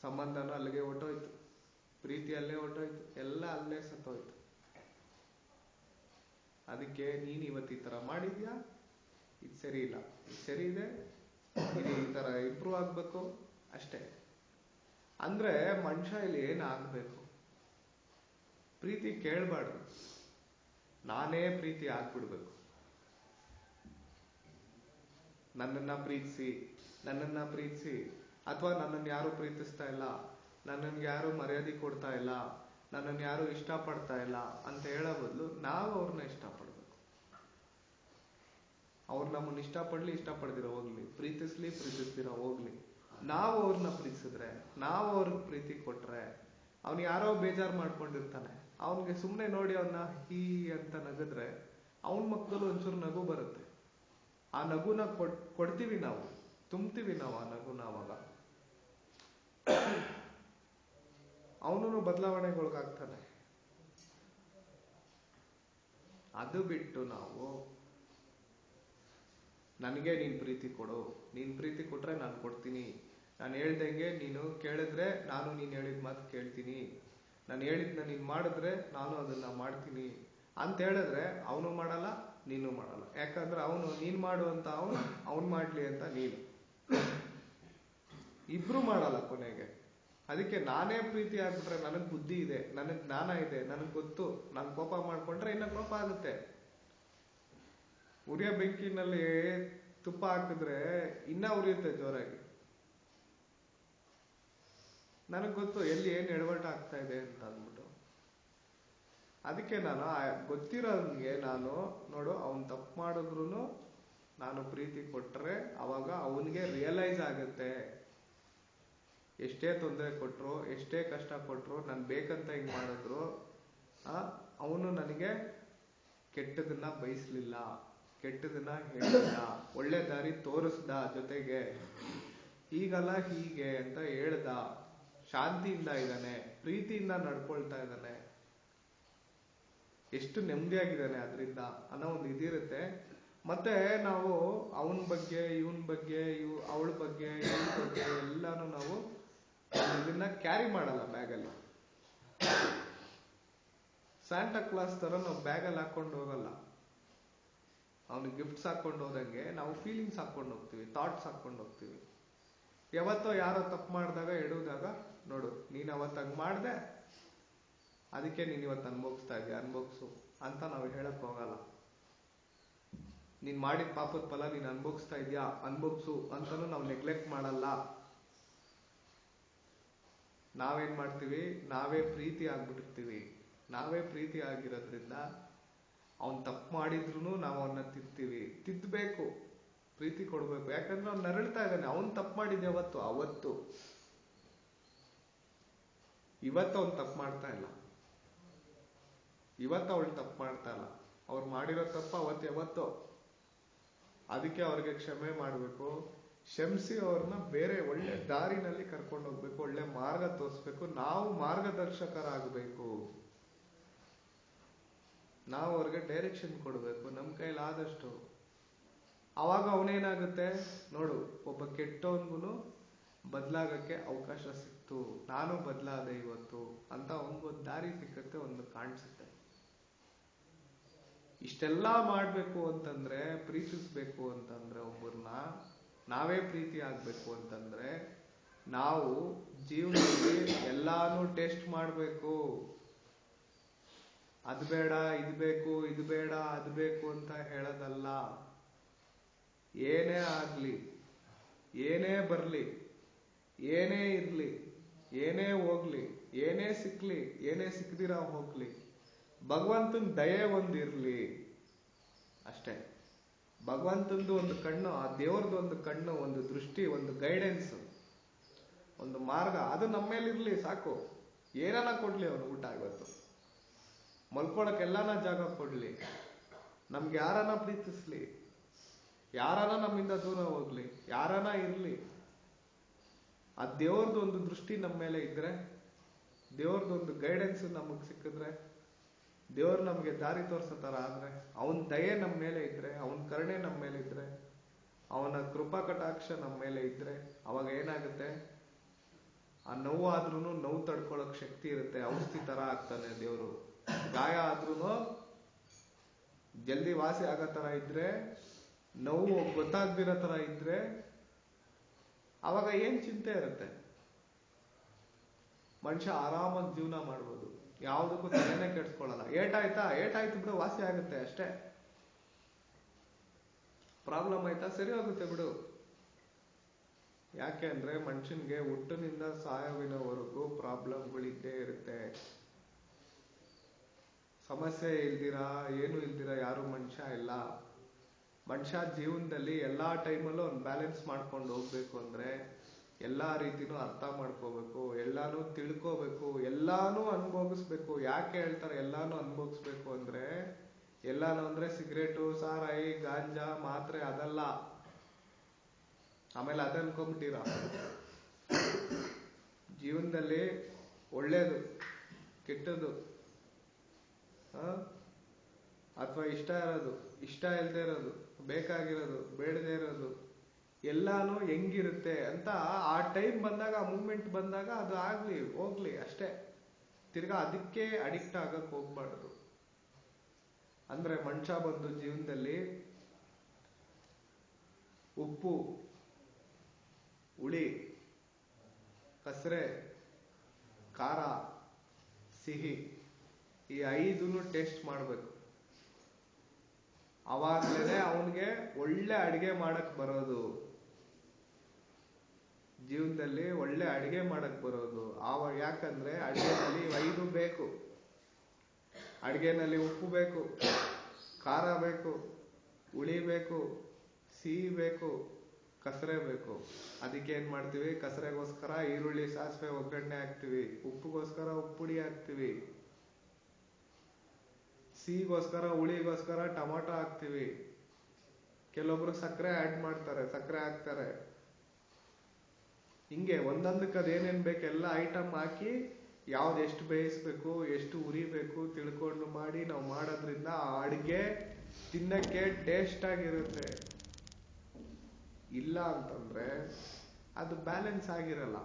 ಸಂಬಂಧನೂ ಅಲ್ಲಿಗೆ ಹೊಟ್ಟೋಯ್ತು, ಪ್ರೀತಿ ಅಲ್ಲೇ ಹೊಟ್ಟೋಯ್ತು, ಎಲ್ಲ ಅಲ್ಲೇ ಸತ್ತೋಯ್ತು. ಅದಕ್ಕೆ ನೀನ್ ಇವತ್ತು ಈ ತರ ಮಾಡಿದ್ಯಾ, ಇದು ಸರಿ ಇಲ್ಲ, ಇದು ಸರಿ ಇದೆ, ಇದು ಈ ತರ ಇಂಪ್ರೂವ್ ಆಗ್ಬೇಕು ಅಷ್ಟೇ. ಅಂದ್ರೆ ಮನುಷ್ಯ ಇಲ್ಲಿ ಏನಾಗ್ಬೇಕು, ಪ್ರೀತಿ ಕೇಳ್ಬಾರ್ದು, ನಾನೇ ಪ್ರೀತಿ ಆಗ್ಬಿಡ್ಬೇಕು. ನನ್ನನ್ನ ಪ್ರೀತಿಸಿ ಅಥವಾ ನನ್ನನ್ನು ಯಾರು ಪ್ರೀತಿಸ್ತಾ ಇಲ್ಲ, ನನ್ನನ್ನು ಯಾರು ಮರ್ಯಾದೆ ಕೊಡ್ತಾ ಇಲ್ಲ, ನನ್ನನ್ನು ಯಾರು ಇಷ್ಟಪಡ್ತಾ ಇಲ್ಲ ಅಂತ ಹೇಳೋ ಬದಲು ನಾವು ಅವ್ರನ್ನ ಇಷ್ಟಪಡ್ಬೇಕು. ಅವ್ರು ನಮ್ಮನ್ನ ಇಷ್ಟಪಡ್ದಿರೋ ಹೋಗ್ಲಿ, ಪ್ರೀತಿಸ್ದಿರೋ ಹೋಗ್ಲಿ, ನಾವು ಅವ್ರನ್ನ ಪ್ರೀತಿಸಿದ್ರೆ, ನಾವು ಅವ್ರಿಗೆ ಪ್ರೀತಿ ಕೊಟ್ರೆ, ಅವ್ನು ಯಾರೋ ಬೇಜಾರು ಮಾಡ್ಕೊಂಡಿರ್ತಾನೆ, ಅವನ್ಗೆ ಸುಮ್ಮನೆ ನೋಡಿ ಅವನ್ನ ಹೀ ಅಂತ ನಗಿದ್ರೆ ಅವನ ಮಕ್ಕಳು ಒಂಚೂರು ನಗು ಬರುತ್ತೆ. ಆ ನಗುನ ಕೊಡ್ತೀವಿ ನಾವು, ತುಂಬ್ತೀವಿ ನಾವು ಆ ನಗುನ. ಅವಾಗ ಅವನು ಬದಲಾವಣೆಗೊಳಗಾಗ್ತಾನೆ. ಅದು ಬಿಟ್ಟು ನಾವು ನನಗೆ ನೀನ್ ಪ್ರೀತಿ ಕೊಡು, ನೀನ್ ಪ್ರೀತಿ ಕೊಟ್ರೆ ನಾನು ಕೊಡ್ತೀನಿ, ನಾನು ಹೇಳ್ದಂಗೆ ನೀನು ಕೇಳಿದ್ರೆ ನಾನು ನೀನ್ ಹೇಳಿದ ಮಾತು ಕೇಳ್ತೀನಿ, ನಾನು ಹೇಳಿದ್ನ ನೀನ್ ಮಾಡಿದ್ರೆ ನಾನು ಅದನ್ನ ಮಾಡ್ತೀನಿ ಅಂತ ಹೇಳಿದ್ರೆ ಅವನು ಮಾಡಲ್ಲ, ನೀನು ಮಾಡಲ್ಲ. ಯಾಕಂದ್ರೆ ಅವನು ನೀನ್ ಮಾಡು ಅಂತ ಅವನು ಮಾಡ್ಲಿ ಅಂತ ನೀನು, ಇಬ್ರು ಮಾಡಲ್ಲ ಕೊನೆಗೆ. ಅದಕ್ಕೆ ನಾನೇ ಪ್ರೀತಿ ಆಗ್ಬಿಟ್ರೆ ನನಗ್ ಬುದ್ಧಿ ಇದೆ, ನನಗ್ ಜ್ಞಾನ ಇದೆ, ನನಗ್ ಗೊತ್ತು, ನಾನು ಕೋಪ ಮಾಡ್ಕೊಂಡ್ರೆ ಇನ್ನ ಕೋಪ ಆಗುತ್ತೆ. ಉರಿಯೋ ಬೆಂಕಿನಲ್ಲಿ ತುಪ್ಪ ಹಾಕಿದ್ರೆ ಇನ್ನ ಉರಿಯುತ್ತೆ ಜೋರಾಗಿ. ನನಗ್ ಗೊತ್ತು ಎಲ್ಲಿ ಏನ್ ಎಡವಟ ಆಗ್ತಾ ಇದೆ ಅಂತ ಅಂದ್ಬಿಟ್ಟು. ಅದಕ್ಕೆ ನಾನು ಗೊತ್ತಿರೋನ್ಗೆ ನಾನು ನೋಡು, ಅವನ್ ತಪ್ಪು ಮಾಡಿದ್ರು ನಾನು ಪ್ರೀತಿ ಕೊಟ್ರೆ ಅವಾಗ ಅವನಿಗೆ ರಿಯಲೈಸ್ ಆಗುತ್ತೆ, ಎಷ್ಟೇ ತೊಂದರೆ ಕೊಟ್ರು, ಎಷ್ಟೇ ಕಷ್ಟ ಕೊಟ್ರು, ನಾನು ಬೇಕಂತ ಹಿಂಗ್ ಮಾಡಿದ್ರು ಅವನು ನನಗೆ ಕೆಟ್ಟದನ್ನ ಬಯಸ್ಲಿಲ್ಲ, ಕೆಟ್ಟದನ್ನ ಹೇಳಿಲ್ಲ, ಒಳ್ಳೆ ದಾರಿ ತೋರಿಸ್ದ, ಜೊತೆಗೆ ಹೀಗಲ್ಲ ಹೀಗೆ ಅಂತ ಹೇಳ್ದ, ಶಾಂತಿಯಿಂದ ಇದ್ದಾನೆ, ಪ್ರೀತಿಯಿಂದ ನಡ್ಕೊಳ್ತಾ ಇದ್ದಾನೆ, ಎಷ್ಟು ನೆಮ್ಮದಿಯಾಗಿದ್ದಾನೆ ಅದರಿಂದ ಅನ್ನೋ ಒಂದು ಇದಿರುತ್ತೆ. ಮತ್ತೆ ನಾವು ಅವನ ಬಗ್ಗೆ, ಇವನ್ ಬಗ್ಗೆ, ಅವಳ ಬಗ್ಗೆ, ಇವಳ ಬಗ್ಗೆ ಎಲ್ಲಾನು ನಾವು ಇದನ್ನ ಕ್ಯಾರಿ ಮಾಡಲ್ಲ ಬ್ಯಾಗಲ್ಲಿ. ಸ್ಯಾಂಟಾ ಕ್ಲಾಸ್ ತರ ನಾವು ಬ್ಯಾಗಲ್ಲಿ ಹಾಕೊಂಡು ಹೋಗಲ್ಲ. ಅವನಿಗೆ ಗಿಫ್ಟ್ಸ್ ಹಾಕೊಂಡು ಹೋದಂಗೆ ನಾವು ಫೀಲಿಂಗ್ಸ್ ಹಾಕೊಂಡು ಹೋಗ್ತೀವಿ, ಥಾಟ್ಸ್ ಹಾಕೊಂಡು ಹೋಗ್ತೀವಿ. ಯಾವತ್ತೋ ಯಾರೋ ತಪ್ಪು ಮಾಡಿದಾಗ ಎಡುವಾಗ, ನೋಡು ನೀನ್ ಅವತ್ತು ಹಂಗ್ ಮಾಡ್ದೆ, ಅದಕ್ಕೆ ನೀನ್ ಇವತ್ತು ಅನ್ಭೋಗಿಸ್ತಾ ಇದೀಯ, ಅನ್ಭೋಗ್ಸು ಅಂತ ನಾವು ಹೇಳಕ್ ಹೋಗಲ್ಲ. ನೀನ್ ಮಾಡಿದ ಪಾಪದ ಫಲ ನೀನ್ ಅನ್ಭೋಗಿಸ್ತಾ ಇದ್ಯಾ, ಅನ್ಭೋಗ್ಸು ಅಂತಾನು ನಾವು ನೆಗ್ಲೆಕ್ಟ್ ಮಾಡಲ್ಲ. ನಾವೇನ್ ಮಾಡ್ತೀವಿ, ನಾವೇ ಪ್ರೀತಿ ಆಗ್ಬಿಟ್ಟಿರ್ತೀವಿ. ನಾವೇ ಪ್ರೀತಿ ಆಗಿರೋದ್ರಿಂದ ಅವನ್ ತಪ್ಪು ಮಾಡಿದ್ರು ನಾವು ಅವನ್ನ ತಿದ್ದಬೇಕು, ಪ್ರೀತಿ ಕೊಡ್ಬೇಕು. ಯಾಕಂದ್ರೆ ಅವ್ನು ನರಳ್ತಾ ಇದ್ದಾನೆ, ಅವನ್ ತಪ್ಪು ಮಾಡಿದ ಅವತ್ತು ಇವತ್ತು ಅವ್ನು ತಪ್ಪು ಮಾಡ್ತಾ ಇಲ್ಲ, ಇವತ್ತು ಅವಳು ತಪ್ಪು ಮಾಡ್ತಾ ಇಲ್ಲ, ಅವ್ರು ಮಾಡಿರೋ ತಪ್ಪು ಯಾವತ್ತೋ. ಅದಕ್ಕೆ ಅವ್ರಿಗೆ ಕ್ಷಮೆ ಮಾಡ್ಬೇಕು, ಕ್ಷಮಿಸಿ ಅವ್ರನ್ನ ಬೇರೆ ಒಳ್ಳೆ ದಾರಿನಲ್ಲಿ ಕರ್ಕೊಂಡು ಹೋಗ್ಬೇಕು, ಒಳ್ಳೆ ಮಾರ್ಗ ತೋರಿಸ್ಬೇಕು. ನಾವು ಮಾರ್ಗದರ್ಶಕರಾಗಬೇಕು, ನಾವು ಅವ್ರಿಗೆ ಡೈರೆಕ್ಷನ್ ಕೊಡ್ಬೇಕು ನಮ್ ಕೈಲಾದಷ್ಟು. ಅವಾಗ ಅವನೇನಾಗುತ್ತೆ, ನೋಡು ಒಬ್ಬ ಕೆಟ್ಟವನ್ಗೂ ಬದಲಾಗಕ್ಕೆ ಅವಕಾಶ ಸಿಕ್ತು, ನಾನು ಬದಲಾದೆ ಇವತ್ತು ಅಂತ ಅವನಿಗೊಂದು ದಾರಿ ಸಿಕ್ಕತ್ತೆ, ಒಂದು ಕಾಣಿಸುತ್ತೆ. ಇಷ್ಟೆಲ್ಲ ಮಾಡ್ಬೇಕು ಅಂತಂದ್ರೆ, ಪ್ರೀತಿಸ್ಬೇಕು ಅಂತಂದ್ರೆ, ಒಬ್ಬರನ್ನ ನಾವೇ ಪ್ರೀತಿ ಆಗ್ಬೇಕು ಅಂತಂದ್ರೆ ನಾವು ಜೀವನದಲ್ಲಿ ಎಲ್ಲಾನು ಟೆಸ್ಟ್ ಮಾಡ್ಬೇಕು. ಅದು ಬೇಡ ಇದು ಬೇಕು ಇದು ಬೇಡ ಅದು ಬೇಕು ಅಂತ ಹೇಳೋದಲ್ಲ. ಏನೇ ಆಗ್ಲಿ, ಏನೇ ಬರ್ಲಿ, ಏನೇ ಇರ್ಲಿ, ಏನೇ ಹೋಗ್ಲಿ, ಏನೇ ಸಿಕ್ಲಿ, ಏನೇ ಸಿಕ್ಕದಿರ ಹೋಗ್ಲಿ, ಭಗವಂತನ ದಯೆ ಒಂದಿರ್ಲಿ ಅಷ್ಟೇ. ಭಗವಂತಂದು ಒಂದು ಕಣ್ಣು, ಆ ದೇವ್ರದ್ದು ಒಂದು ಕಣ್ಣು, ಒಂದು ದೃಷ್ಟಿ, ಒಂದು ಗೈಡೆನ್ಸ್, ಒಂದು ಮಾರ್ಗ, ಅದು ನಮ್ಮ ಮೇಲಿರ್ಲಿ ಸಾಕು. ಏನಾನ ಕೊಡ್ಲಿ ಅವನು ಊಟ, ಇವತ್ತು ಮಲ್ಕೊಳಕ್ ಎಲ್ಲಾನ ಜಾಗ ಕೊಡ್ಲಿ, ನಮ್ಗೆ ಯಾರನ್ನ ಪ್ರೀತಿಸ್ಲಿ, ಯಾರನ್ನ ನಮ್ಮಿಂದ ದೂರ ಹೋಗ್ಲಿ, ಯಾರನ್ನ ಇರ್ಲಿ, ಆ ದೇವ್ರದ್ದು ಒಂದು ದೃಷ್ಟಿ ನಮ್ಮ ಮೇಲೆ ಇದ್ರೆ, ದೇವ್ರದ್ದು ಒಂದು ಗೈಡೆನ್ಸ್ ನಮಗ್ ಸಿಕ್ಕಿದ್ರೆ, ದೇವ್ರು ನಮ್ಗೆ ದಾರಿ ತೋರ್ಸೋ ತರ ಆದ್ರೆ, ಅವನ ದಯೆ ನಮ್ಮ ಮೇಲೆ ಇದ್ರೆ, ಅವನ ಕರುಣೆ ನಮ್ಮ ಮೇಲೆ ಇದ್ರೆ, ಅವನ ಕೃಪಾ ಕಟಾಕ್ಷ ನಮ್ಮ ಮೇಲೆ ಇದ್ರೆ, ಅವಾಗ ಏನಾಗುತ್ತೆ, ಆ ನೋವು ಆದ್ರೂ ನೋವು ತಡ್ಕೊಳಕ್ ಶಕ್ತಿ ಇರುತ್ತೆ. ಔಷಧಿ ತರ ಆಗ್ತಾನೆ ದೇವ್ರು. ಗಾಯ ಆದ್ರೂ ಜಲ್ದಿ ವಾಸಿ ಆಗೋ ತರ ಇದ್ರೆ, ನೋವು ಗೊತ್ತಾಗ್ದಿರೋ ತರ ಇದ್ರೆ, ಅವಾಗ ಏನ್ ಚಿಂತೆ ಇರುತ್ತೆ, ಮನುಷ್ಯ ಆರಾಮಾಗಿ ಜೀವನ ಮಾಡ್ಬೋದು, ಯಾವುದಕ್ಕೂ ತಲೆನೇ ಕೆಡ್ಸ್ಕೊಳ್ಳಲ್ಲ. ಏಟಾಯ್ತು ಬಿಡು, ವಾಸಿ ಆಗುತ್ತೆ ಅಷ್ಟೇ. ಪ್ರಾಬ್ಲಮ್ ಆಯ್ತಾ, ಸರಿ ಹೋಗುತ್ತೆ ಬಿಡು. ಯಾಕೆ ಅಂದ್ರೆ ಮನುಷ್ಯನ್ಗೆ ಹುಟ್ಟಿನಿಂದ ಸಾಯವಿನವರೆಗೂ ಪ್ರಾಬ್ಲಮ್ಗಳಿದ್ದೇ ಇರುತ್ತೆ. ಸಮಸ್ಯೆ ಇಲ್ದಿರಾ, ಏನು ಇಲ್ದಿರಾ ಯಾರು ಮನುಷ್ಯ ಇಲ್ಲ. ಮನುಷ್ಯ ಜೀವನದಲ್ಲಿ ಎಲ್ಲಾ ಟೈಮಲ್ಲೂ ಒಂದು ಬ್ಯಾಲೆನ್ಸ್ ಮಾಡ್ಕೊಂಡು ಹೋಗ್ಬೇಕು ಅಂದ್ರೆ ಎಲ್ಲಾ ರೀತಿನೂ ಅರ್ಥ ಮಾಡ್ಕೋಬೇಕು, ಎಲ್ಲಾನು ತಿಳ್ಕೋಬೇಕು, ಎಲ್ಲಾನು ಅನುಭವಿಸ್ಬೇಕು. ಯಾಕೆ ಹೇಳ್ತಾರೆ ಎಲ್ಲಾನು ಅನುಭವಿಸ್ಬೇಕು ಅಂದ್ರೆ, ಎಲ್ಲಾನು ಅಂದ್ರೆ ಸಿಗರೇಟು, ಸಾರಾಯಿ, ಗಾಂಜಾ, ಮಾತ್ರೆ ಅದಲ್ಲ. ಆಮೇಲೆ ಅದನ್ಕೊಂಬಿಟ್ಟಿರ ಜೀವನದಲ್ಲಿ ಒಳ್ಳೇದು, ಕೆಟ್ಟದ್ದು, ಅಥವಾ ಇಷ್ಟ ಇರೋದು, ಇಷ್ಟ ಇಲ್ಲದೆ ಇರೋದು, ಬೇಕಾಗಿರೋದು, ಬೇಡದೇ ಇರೋದು, ಎಲ್ಲಾನು ಹೆಂಗಿರುತ್ತೆ ಅಂತ ಆ ಟೈಮ್ ಬಂದಾಗ, ಆ ಮೂಮೆಂಟ್ ಬಂದಾಗ ಅದು ಆಗ್ಲಿ ಹೋಗ್ಲಿ ಅಷ್ಟೇ. ತಿರ್ಗಾ ಅದಕ್ಕೆ ಅಡಿಕ್ಟ್ ಆಗಕ್ ಹೋಗ್ಬಾರ್ದು. ಅಂದ್ರೆ ಮನುಷ್ಯ ಬಂದು ಜೀವನದಲ್ಲಿ ಉಪ್ಪು, ಹುಳಿ, ಕಸರೆ, ಖಾರ, ಸಿಹಿ, ಈ 5 ಟೇಸ್ಟ್ ಮಾಡ್ಬೇಕು. ಅವಾಗ್ಲೇನೆ ಅವನ್ಗೆ ಒಳ್ಳೆ ಅಡಿಗೆ ಮಾಡಕ್ ಬರೋದು. ಜೀವನದಲ್ಲಿ ಒಳ್ಳೆ ಅಡಿಗೆ ಮಾಡಕ್ ಬರೋದು ಆವಾಗ. ಯಾಕಂದ್ರೆ ಅಡಿಗೆನಲ್ಲಿ 5 ಬೇಕು. ಅಡಿಗೆನಲ್ಲಿ ಉಪ್ಪು ಬೇಕು, ಖಾರ ಬೇಕು, ಹುಳಿ ಬೇಕು, ಸಿಹಿ ಬೇಕು, ಕಸರೆ ಬೇಕು. ಅದಕ್ಕೆ ಏನ್ ಮಾಡ್ತೀವಿ, ಕಸರೆಗೋಸ್ಕರ ಈರುಳ್ಳಿ, ಸಾಸಿವೆ, ಒಗ್ಗರಣೆ ಹಾಕ್ತಿವಿ. ಉಪ್ಪುಗೋಸ್ಕರ ಉಪ್ಪುಡಿ ಹಾಕ್ತಿವಿ. ಸಿಹಿಗೋಸ್ಕರ, ಹುಳಿಗೋಸ್ಕರ ಟೊಮಾಟೊ ಹಾಕ್ತಿವಿ. ಕೆಲವೊಬ್ರು ಸಕ್ಕರೆ ಆಡ್ ಮಾಡ್ತಾರೆ, ಸಕ್ಕರೆ ಹಾಕ್ತಾರೆ. ಹಿಂಗೆ ಒಂದೊಂದಕ್ಕೆ ಅದೇನೇನ್ ಬೇಕು ಎಲ್ಲ ಐಟಮ್ ಹಾಕಿ, ಯಾವ್ದು ಎಷ್ಟು ಬೇಯಿಸ್ಬೇಕು, ಎಷ್ಟು ಉರಿಬೇಕು ತಿಳ್ಕೊಂಡು ಮಾಡಿ ನಾವು ಮಾಡೋದ್ರಿಂದ ಆ ಅಡ್ಗೆ ತಿನ್ನಕ್ಕೆ ಟೇಸ್ಟ್ ಆಗಿರುತ್ತೆ. ಇಲ್ಲ ಅಂತಂದ್ರೆ ಅದು ಬ್ಯಾಲೆನ್ಸ್ ಆಗಿರಲ್ಲ.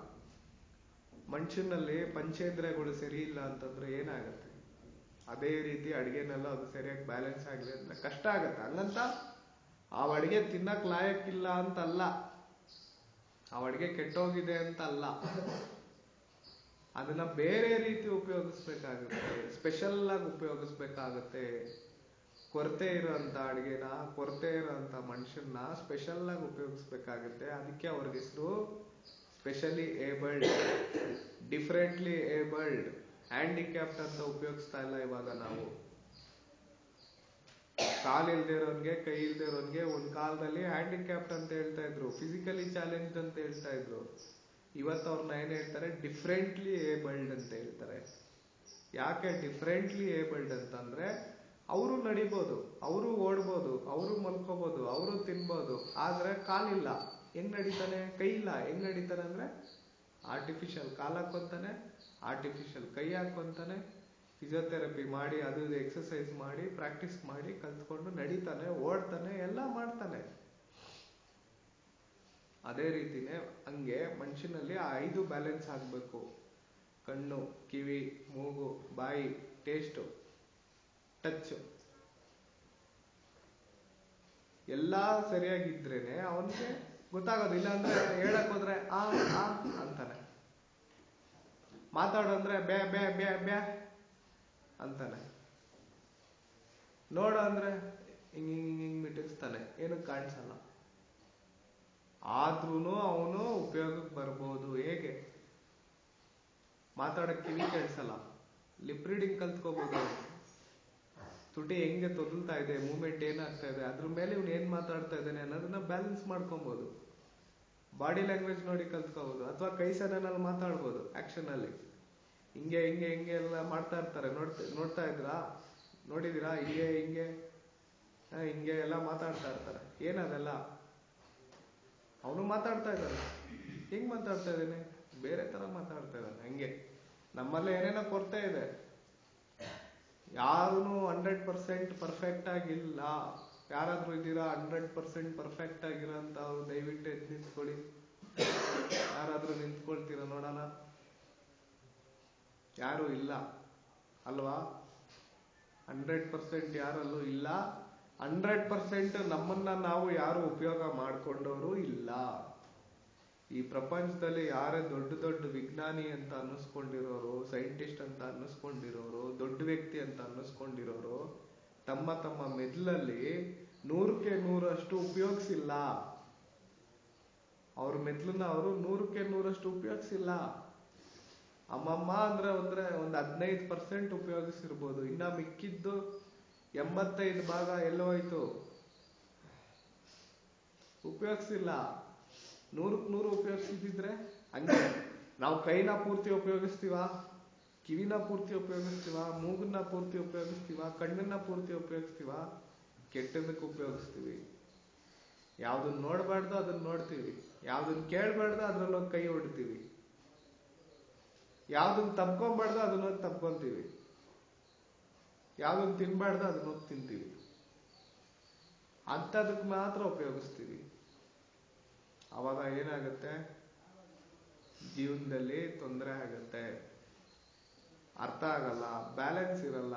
ಮನುಷ್ಯನಲ್ಲಿ ಪಂಚೇಂದ್ರಿಯಗಳು ಸರಿ ಇಲ್ಲ ಅಂತಂದ್ರೆ ಏನಾಗುತ್ತೆ, ಅದೇ ರೀತಿ ಅಡಿಗೆನೆಲ್ಲ ಅದು ಸರಿಯಾಗಿ ಬ್ಯಾಲೆನ್ಸ್ ಆಗಿದೆ ಅಂದ್ರೆ ಕಷ್ಟ ಆಗತ್ತೆ. ಹಂಗಂತ ಆ ಅಡಿಗೆ ತಿನ್ನಕ್ ಲಾಯಕ್ಕಿಲ್ಲ ಅಂತಲ್ಲ, ಆ ಅಡಿಗೆ ಕೆಟ್ಟೋಗಿದೆ ಅಂತ ಅಲ್ಲ. ಅದನ್ನ ಬೇರೆ ರೀತಿ ಉಪಯೋಗಿಸ್ಬೇಕಾಗುತ್ತೆ, ಸ್ಪೆಷಲ್ ಆಗಿ ಉಪಯೋಗಿಸ್ಬೇಕಾಗತ್ತೆ. ಕೊರತೆ ಇರೋಂಥ ಅಡಿಗೆನ, ಕೊರತೆ ಇರೋಂಥ ಮನುಷ್ಯನ್ನ ಸ್ಪೆಷಲ್ ಆಗಿ ಉಪಯೋಗಿಸ್ಬೇಕಾಗತ್ತೆ. ಅದಕ್ಕೆ ಅವ್ರಿಗೆ ಹೆಸರು specially abled, differently abled, handicapped ಅಂತ ಉಪಯೋಗಿಸ್ತಾ ಇಲ್ಲ ಇವಾಗ ನಾವು. ಕಾಲ್ ಇಲ್ದೇ ಇರೋನ್ಗೆ, ಕೈ ಇಲ್ದೇ ಇರೋನ್ಗೆ ಒಂದ್ ಕಾಲದಲ್ಲಿ ಹ್ಯಾಂಡಿಕ್ಯಾಪ್ಟ್ ಅಂತ ಹೇಳ್ತಾ ಇದ್ರು, ಫಿಸಿಕಲಿ ಚಾಲೆಂಜ್ ಅಂತ ಹೇಳ್ತಾ ಇದ್ರು. ಇವತ್ತು ಅವ್ರನ್ನ ಏನ್ ಹೇಳ್ತಾರೆ, ಡಿಫ್ರೆಂಟ್ಲಿ ಏಬಲ್ಡ್ ಅಂತ ಹೇಳ್ತಾರೆ. ಯಾಕೆ ಡಿಫ್ರೆಂಟ್ಲಿ ಏಬಲ್ಡ್ ಅಂತಂದ್ರೆ, ಅವರು ನಡಿಬೋದು, ಅವರು ಓಡ್ಬೋದು, ಅವರು ಮಲ್ಕೋಬಹುದು, ಅವರು ತಿನ್ಬೋದು, ಆದ್ರೆ ಕಾಲಿಲ್ಲ ಹೆಂಗ್ ನಡೀತಾನೆ, ಕೈ ಇಲ್ಲ ಹೆಂಗ್ ನಡೀತಾನೆ ಅಂದ್ರೆ ಆರ್ಟಿಫಿಷಿಯಲ್ ಕಾಲ್ ಹಾಕೊಂತಾನೆ, ಆರ್ಟಿಫಿಷಿಯಲ್ ಕೈ ಹಾಕೊಂತಾನೆ, ಫಿಸಿಯೋಥೆರಪಿ ಮಾಡಿ, ಅದು ಎಕ್ಸರ್ಸೈಸ್ ಮಾಡಿ, ಪ್ರಾಕ್ಟೀಸ್ ಮಾಡಿ ಕಲ್ತ್ಕೊಂಡು ನಡೀತಾನೆ, ಓಡ್ತಾನೆ, ಎಲ್ಲ ಮಾಡ್ತಾನೆ. ಅದೇ ರೀತಿನೇ ಹಂಗೆ ಮನುಷ್ಯನಲ್ಲಿ ಆ 5 ಬ್ಯಾಲೆನ್ಸ್ ಆಗ್ಬೇಕು. ಕಣ್ಣು, ಕಿವಿ, ಮೂಗು, ಬಾಯಿ, ಟೇಸ್ಟು, ಟಚ್ ಎಲ್ಲಾ ಸರಿಯಾಗಿದ್ರೇನೆ ಅವನ್ಗೆ ಗೊತ್ತಾಗೋದು. ಇಲ್ಲ ಅಂದ್ರೆ ಹೇಳಕ್ ಹೋದ್ರೆ ಆ ಅಂತಾನೆ, ಮಾತಾಡಂದ್ರೆ ಬ್ಯಾ ಬ್ಯಾ ಬ್ಯಾ ಬ್ಯಾ ಅಂತಾನೆ. ನೋಡ ಅಂದ್ರೆ ಹಿಂಗ್ ಹಿಂಗ್ ಹಿಂಗ್ ಮಿಟಿಸ್ತಾನೆ, ಏನು ಕಾಣಿಸಲ್ಲ. ಆದ್ರೂ ಅವನು ಉಪಯೋಗಕ್ಕೆ ಬರ್ಬೋದು. ಹೇಗೆ? ಮಾತಾಡಕ್ ಕಿವಿ ಕೇಳಿಸಲ್ಲ, ಲಿಪ್ ರೀಡಿಂಗ್ ಕಲ್ತ್ಕೋಬಹುದು. ತುಟಿ ಹೆಂಗೆ ತೊದಲ್ತಾ ಇದೆ, ಮೂವ್ಮೆಂಟ್ ಏನಾಗ್ತಾ ಇದೆ, ಅದ್ರ ಮೇಲೆ ಇವ್ನು ಏನ್ ಮಾತಾಡ್ತಾ ಇದ್ದಾನೆ ಅನ್ನೋದನ್ನ ಬ್ಯಾಲೆನ್ಸ್ ಮಾಡ್ಕೊಬಹುದು. ಬಾಡಿ ಲ್ಯಾಂಗ್ವೇಜ್ ನೋಡಿ ಕಲ್ತ್ಕೋಬಹುದು, ಅಥವಾ ಕೈ ಸನ್ನೆನಲ್ಲಿ ಮಾತಾಡ್ಬೋದು. ಆಕ್ಷನ್ ಅಲ್ಲಿ ಹಿಂಗೆ ಹಿಂಗೆ ಹಿಂಗೆ ಎಲ್ಲ ಮಾಡ್ತಾ ಇರ್ತಾರೆ, ನೋಡ್ತಾ ಇದ್ರಾ, ನೋಡಿದೀರಾ? ಹಿಂಗೆ ಹಿಂಗೆ ಹಿಂಗೆ ಎಲ್ಲ ಮಾತಾಡ್ತಾ ಇರ್ತಾರೆ. ಏನದೆಲ್ಲ? ಅವನು ಮಾತಾಡ್ತಾ ಇದ್ದಾನೆ. ಹೆಂಗ್ ಮಾತಾಡ್ತಾ ಇದ್ದಾನೆ? ಬೇರೆ ತರ ಮಾತಾಡ್ತಾ ಇದ್ದಾನೆ. ಹಂಗೆ ನಮ್ಮಲ್ಲಿ ಏನೇನೋ ಕೊರತೆ ಇದೆ. ಯಾರೂ 100% ಪರ್ಫೆಕ್ಟ್ ಆಗಿಲ್ಲ. ಯಾರಾದ್ರೂ ಇದ್ದೀರಾ 100% ಪರ್ಫೆಕ್ಟ್ ಆಗಿರೋಂತ ಅವ್ರು? ದಯವಿಟ್ಟು ಎದ್ದು ನಿಂತ್ಕೊಳ್ಳಿ. ಯಾರಾದ್ರೂ ನಿಂತ್ಕೊಳ್ತೀರಾ ನೋಡೋಣ? ಯಾರು ಇಲ್ಲ ಅಲ್ವಾ? 100% ಯಾರಲ್ಲೂ ಇಲ್ಲ. 100% ನಮ್ಮನ್ನ ನಾವು ಯಾರು ಉಪಯೋಗ ಮಾಡ್ಕೊಂಡವರು ಇಲ್ಲ. ಈ ಪ್ರಪಂಚದಲ್ಲಿ ಯಾರೇ ದೊಡ್ಡ ದೊಡ್ಡ ವಿಜ್ಞಾನಿ ಅಂತ ಅನ್ನಿಸ್ಕೊಂಡಿರೋರು, ಸೈಂಟಿಸ್ಟ್ ಅಂತ ಅನ್ನಿಸ್ಕೊಂಡಿರೋರು, ದೊಡ್ಡ ವ್ಯಕ್ತಿ ಅಂತ ಅನ್ನಿಸ್ಕೊಂಡಿರೋರು, ತಮ್ಮ ತಮ್ಮ ಮೆದುಳಲ್ಲಿ 100ಕ್ಕೆ 100ರಷ್ಟು ಉಪಯೋಗಿಸಿಲ್ಲ. ಅವ್ರ ಮೆದುಳನ್ನ ಅವರು 100ಕ್ಕೆ 100ರಷ್ಟು ಉಪಯೋಗಿಸಿಲ್ಲ. ಅಮ್ಮಮ್ಮ ಅಂದ್ರೆ ಒಂದು 15% ಉಪಯೋಗಿಸಿರ್ಬೋದು. ಇನ್ನ ಮಿಕ್ಕಿದ್ದು 85% ಎಲ್ಲೋ ಹೋಯ್ತು? ಉಪಯೋಗಿಸಿಲ್ಲ. 100ಕ್ಕೆ 100 ಉಪಯೋಗಿಸಿದ್ರೆ ಹಂಗೆ ನಾವು ಕೈನ ಪೂರ್ತಿ ಉಪಯೋಗಿಸ್ತೀವ, ಕಿವಿನ ಪೂರ್ತಿ ಉಪಯೋಗಿಸ್ತೀವ, ಮೂಗನ್ನ ಪೂರ್ತಿ ಉಪಯೋಗಿಸ್ತೀವ, ಕಣ್ಣನ್ನ ಪೂರ್ತಿ ಉಪಯೋಗಿಸ್ತೀವ? ಕೆಟ್ಟದಕ್ಕೆ ಉಪಯೋಗಿಸ್ತೀವಿ. ಯಾವ್ದನ್ನ ನೋಡ್ಬಾರ್ದು ಅದನ್ನ ನೋಡ್ತೀವಿ, ಯಾವ್ದನ್ನ ಕೇಳ್ಬಾರ್ದು ಅದ್ರಲ್ಲೊಂದು ಕೈ ಹೊಡ್ತೀವಿ, ಯಾವ್ದನ್ನ ತಪ್ಕೊಂಬಾರ್ದು ಅದನ್ನೊಂದು ತಪ್ಕೊಂತೀವಿ, ಯಾವ್ದನ್ನ ತಿನ್ಬಾರ್ದು ಅದನ್ನೊಂದು ತಿಂತೀವಿ. ಅಂಥದಕ್ಕೆ ಮಾತ್ರ ಉಪಯೋಗಿಸ್ತೀವಿ. ಅವಾಗ ಏನಾಗುತ್ತೆ? ಜೀವನದಲ್ಲಿ ತೊಂದರೆ ಆಗುತ್ತೆ, ಅರ್ಥ ಆಗಲ್ಲ, ಬ್ಯಾಲೆನ್ಸ್ ಇರಲ್ಲ.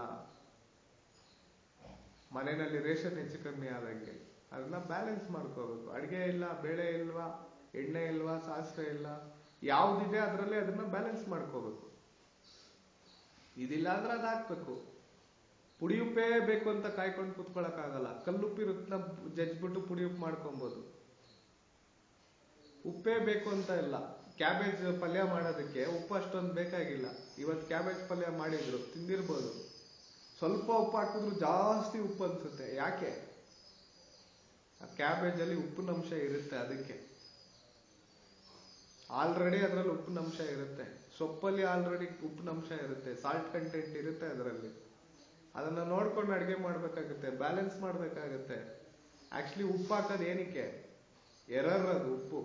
ಮನೆಯಲ್ಲಿ ರೇಷನ್ ಹೆಚ್ಚು ಕಮ್ಮಿ ಆದಂಗೆ ಅದನ್ನ ಬ್ಯಾಲೆನ್ಸ್ ಮಾಡ್ಕೋಬೇಕು. ಅಡಿಗೆ ಇಲ್ಲ, ಬೇಳೆ ಇಲ್ವಾ, ಎಣ್ಣೆ ಇಲ್ವಾ, ಸಾಸಿವೆ ಇಲ್ಲ, ಯಾವ್ದಿದೆ ಅದರಲ್ಲಿ ಅದನ್ನ ಬ್ಯಾಲೆನ್ಸ್ ಮಾಡ್ಕೋಬೇಕು. ಇದಿಲ್ಲ ಅಂದ್ರೆ ಅದು ಹಾಕ್ಬೇಕು. ಪುಡಿಯುಪ್ಪೇ ಬೇಕು ಅಂತ ಕಾಯ್ಕೊಂಡು ಕುತ್ಕೊಳಕ್ ಆಗಲ್ಲ. ಕಲ್ಲುಪ್ಪಿರುತ್ತನ್ನ ಜಜ್ಬಿಟ್ಟು ಪುಡಿಯುಪ್ಪು ಮಾಡ್ಕೊಬಹುದು. ಉಪ್ಪೇ ಬೇಕು ಅಂತ ಇಲ್ಲ. ಕ್ಯಾಬೇಜ್ ಪಲ್ಯ ಮಾಡೋದಕ್ಕೆ ಉಪ್ಪು ಅಷ್ಟೊಂದು ಬೇಕಾಗಿಲ್ಲ. ಇವತ್ತು ಕ್ಯಾಬೇಜ್ ಪಲ್ಯ ಮಾಡಿದ್ರು, ತಿಂದಿರ್ಬೋದು. ಸ್ವಲ್ಪ ಉಪ್ಪು ಹಾಕಿದ್ರು ಜಾಸ್ತಿ ಉಪ್ಪು ಅನ್ಸುತ್ತೆ. ಯಾಕೆ? ಆ ಕ್ಯಾಬೇಜ್ ಅಲ್ಲಿ ಉಪ್ಪಿನ ಅಂಶ ಇರುತ್ತೆ. ಅದಕ್ಕೆ ಆಲ್ರೆಡಿ ಅದರಲ್ಲಿ ಉಪ್ಪಿನ ಅಂಶ ಇರುತ್ತೆ. ಸೊಪ್ಪಲ್ಲಿ ಆಲ್ರೆಡಿ ಉಪ್ಪಿನ ಅಂಶ ಇರುತ್ತೆ, ಸಾಲ್ಟ್ ಕಂಟೆಂಟ್ ಇರುತ್ತೆ ಅದರಲ್ಲಿ. ಅದನ್ನ ನೋಡ್ಕೊಂಡು ಅಡಿಗೆ ಮಾಡ್ಬೇಕಾಗುತ್ತೆ, ಬ್ಯಾಲೆನ್ಸ್ ಮಾಡ್ಬೇಕಾಗತ್ತೆ. ಆಕ್ಚುಲಿ ಉಪ್ಪು ಹಾಕೋದು ಏನಕ್ಕೆ? ಎರರ್. ಅದು ಉಪ್ಪು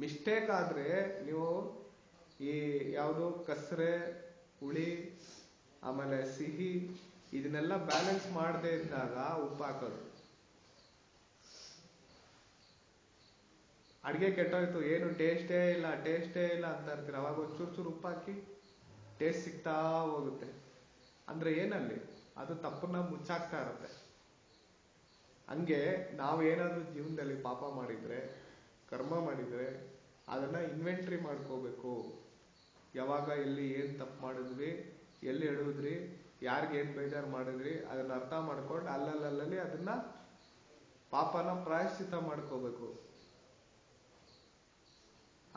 ಮಿಸ್ಟೇಕ್ ಆದ್ರೆ ನೀವು ಈ ಯಾವುದು ಕಸರೆ, ಹುಳಿ, ಆಮೇಲೆ ಸಿಹಿ, ಇದನ್ನೆಲ್ಲ ಬ್ಯಾಲೆನ್ಸ್ ಮಾಡದೇ ಇದ್ದಾಗ ಉಪ್ಪು ಹಾಕೋದು. ಅಡಿಗೆ ಕೆಟ್ಟೋಯ್ತು, ಏನು ಟೇಸ್ಟೇ ಇಲ್ಲ ಟೇಸ್ಟೇ ಇಲ್ಲ ಅಂತ ಇರ್ತೀರ. ಅವಾಗ ಒಂಚೂರು ಚೂರು ಉಪ್ಪು ಹಾಕಿ ಟೇಸ್ಟ್ ಸಿಗ್ತಾ ಹೋಗುತ್ತೆ. ಅಂದ್ರೆ ಏನಲ್ಲಿ? ಅದು ತಪ್ಪನ್ನ ಮುಚ್ಚಾಕ್ತಾ ಇರುತ್ತೆ. ಹಂಗೆ ನಾವೇನಾದ್ರೂ ಜೀವನದಲ್ಲಿ ಪಾಪ ಮಾಡಿದ್ರೆ, ಕರ್ಮ ಮಾಡಿದ್ರೆ, ಅದನ್ನ ಇನ್ವೆಂಟ್ರಿ ಮಾಡ್ಕೋಬೇಕು. ಯಾವಾಗ ಎಲ್ಲಿ ಏನ್ ತಪ್ಪು ಮಾಡಿದ್ವಿ, ಎಲ್ಲಿ ಎಡುದ್ರಿ, ಯಾರಿಗೇನ್ ಬೇಜಾರು ಮಾಡಿದ್ರಿ, ಅದನ್ನ ಅರ್ಥ ಮಾಡ್ಕೊಂಡು ಅಲ್ಲಲ್ಲಿ ಅದನ್ನ ಪಾಪನ ಪ್ರಾಯಶ್ಚಿತ್ತ ಮಾಡ್ಕೋಬೇಕು.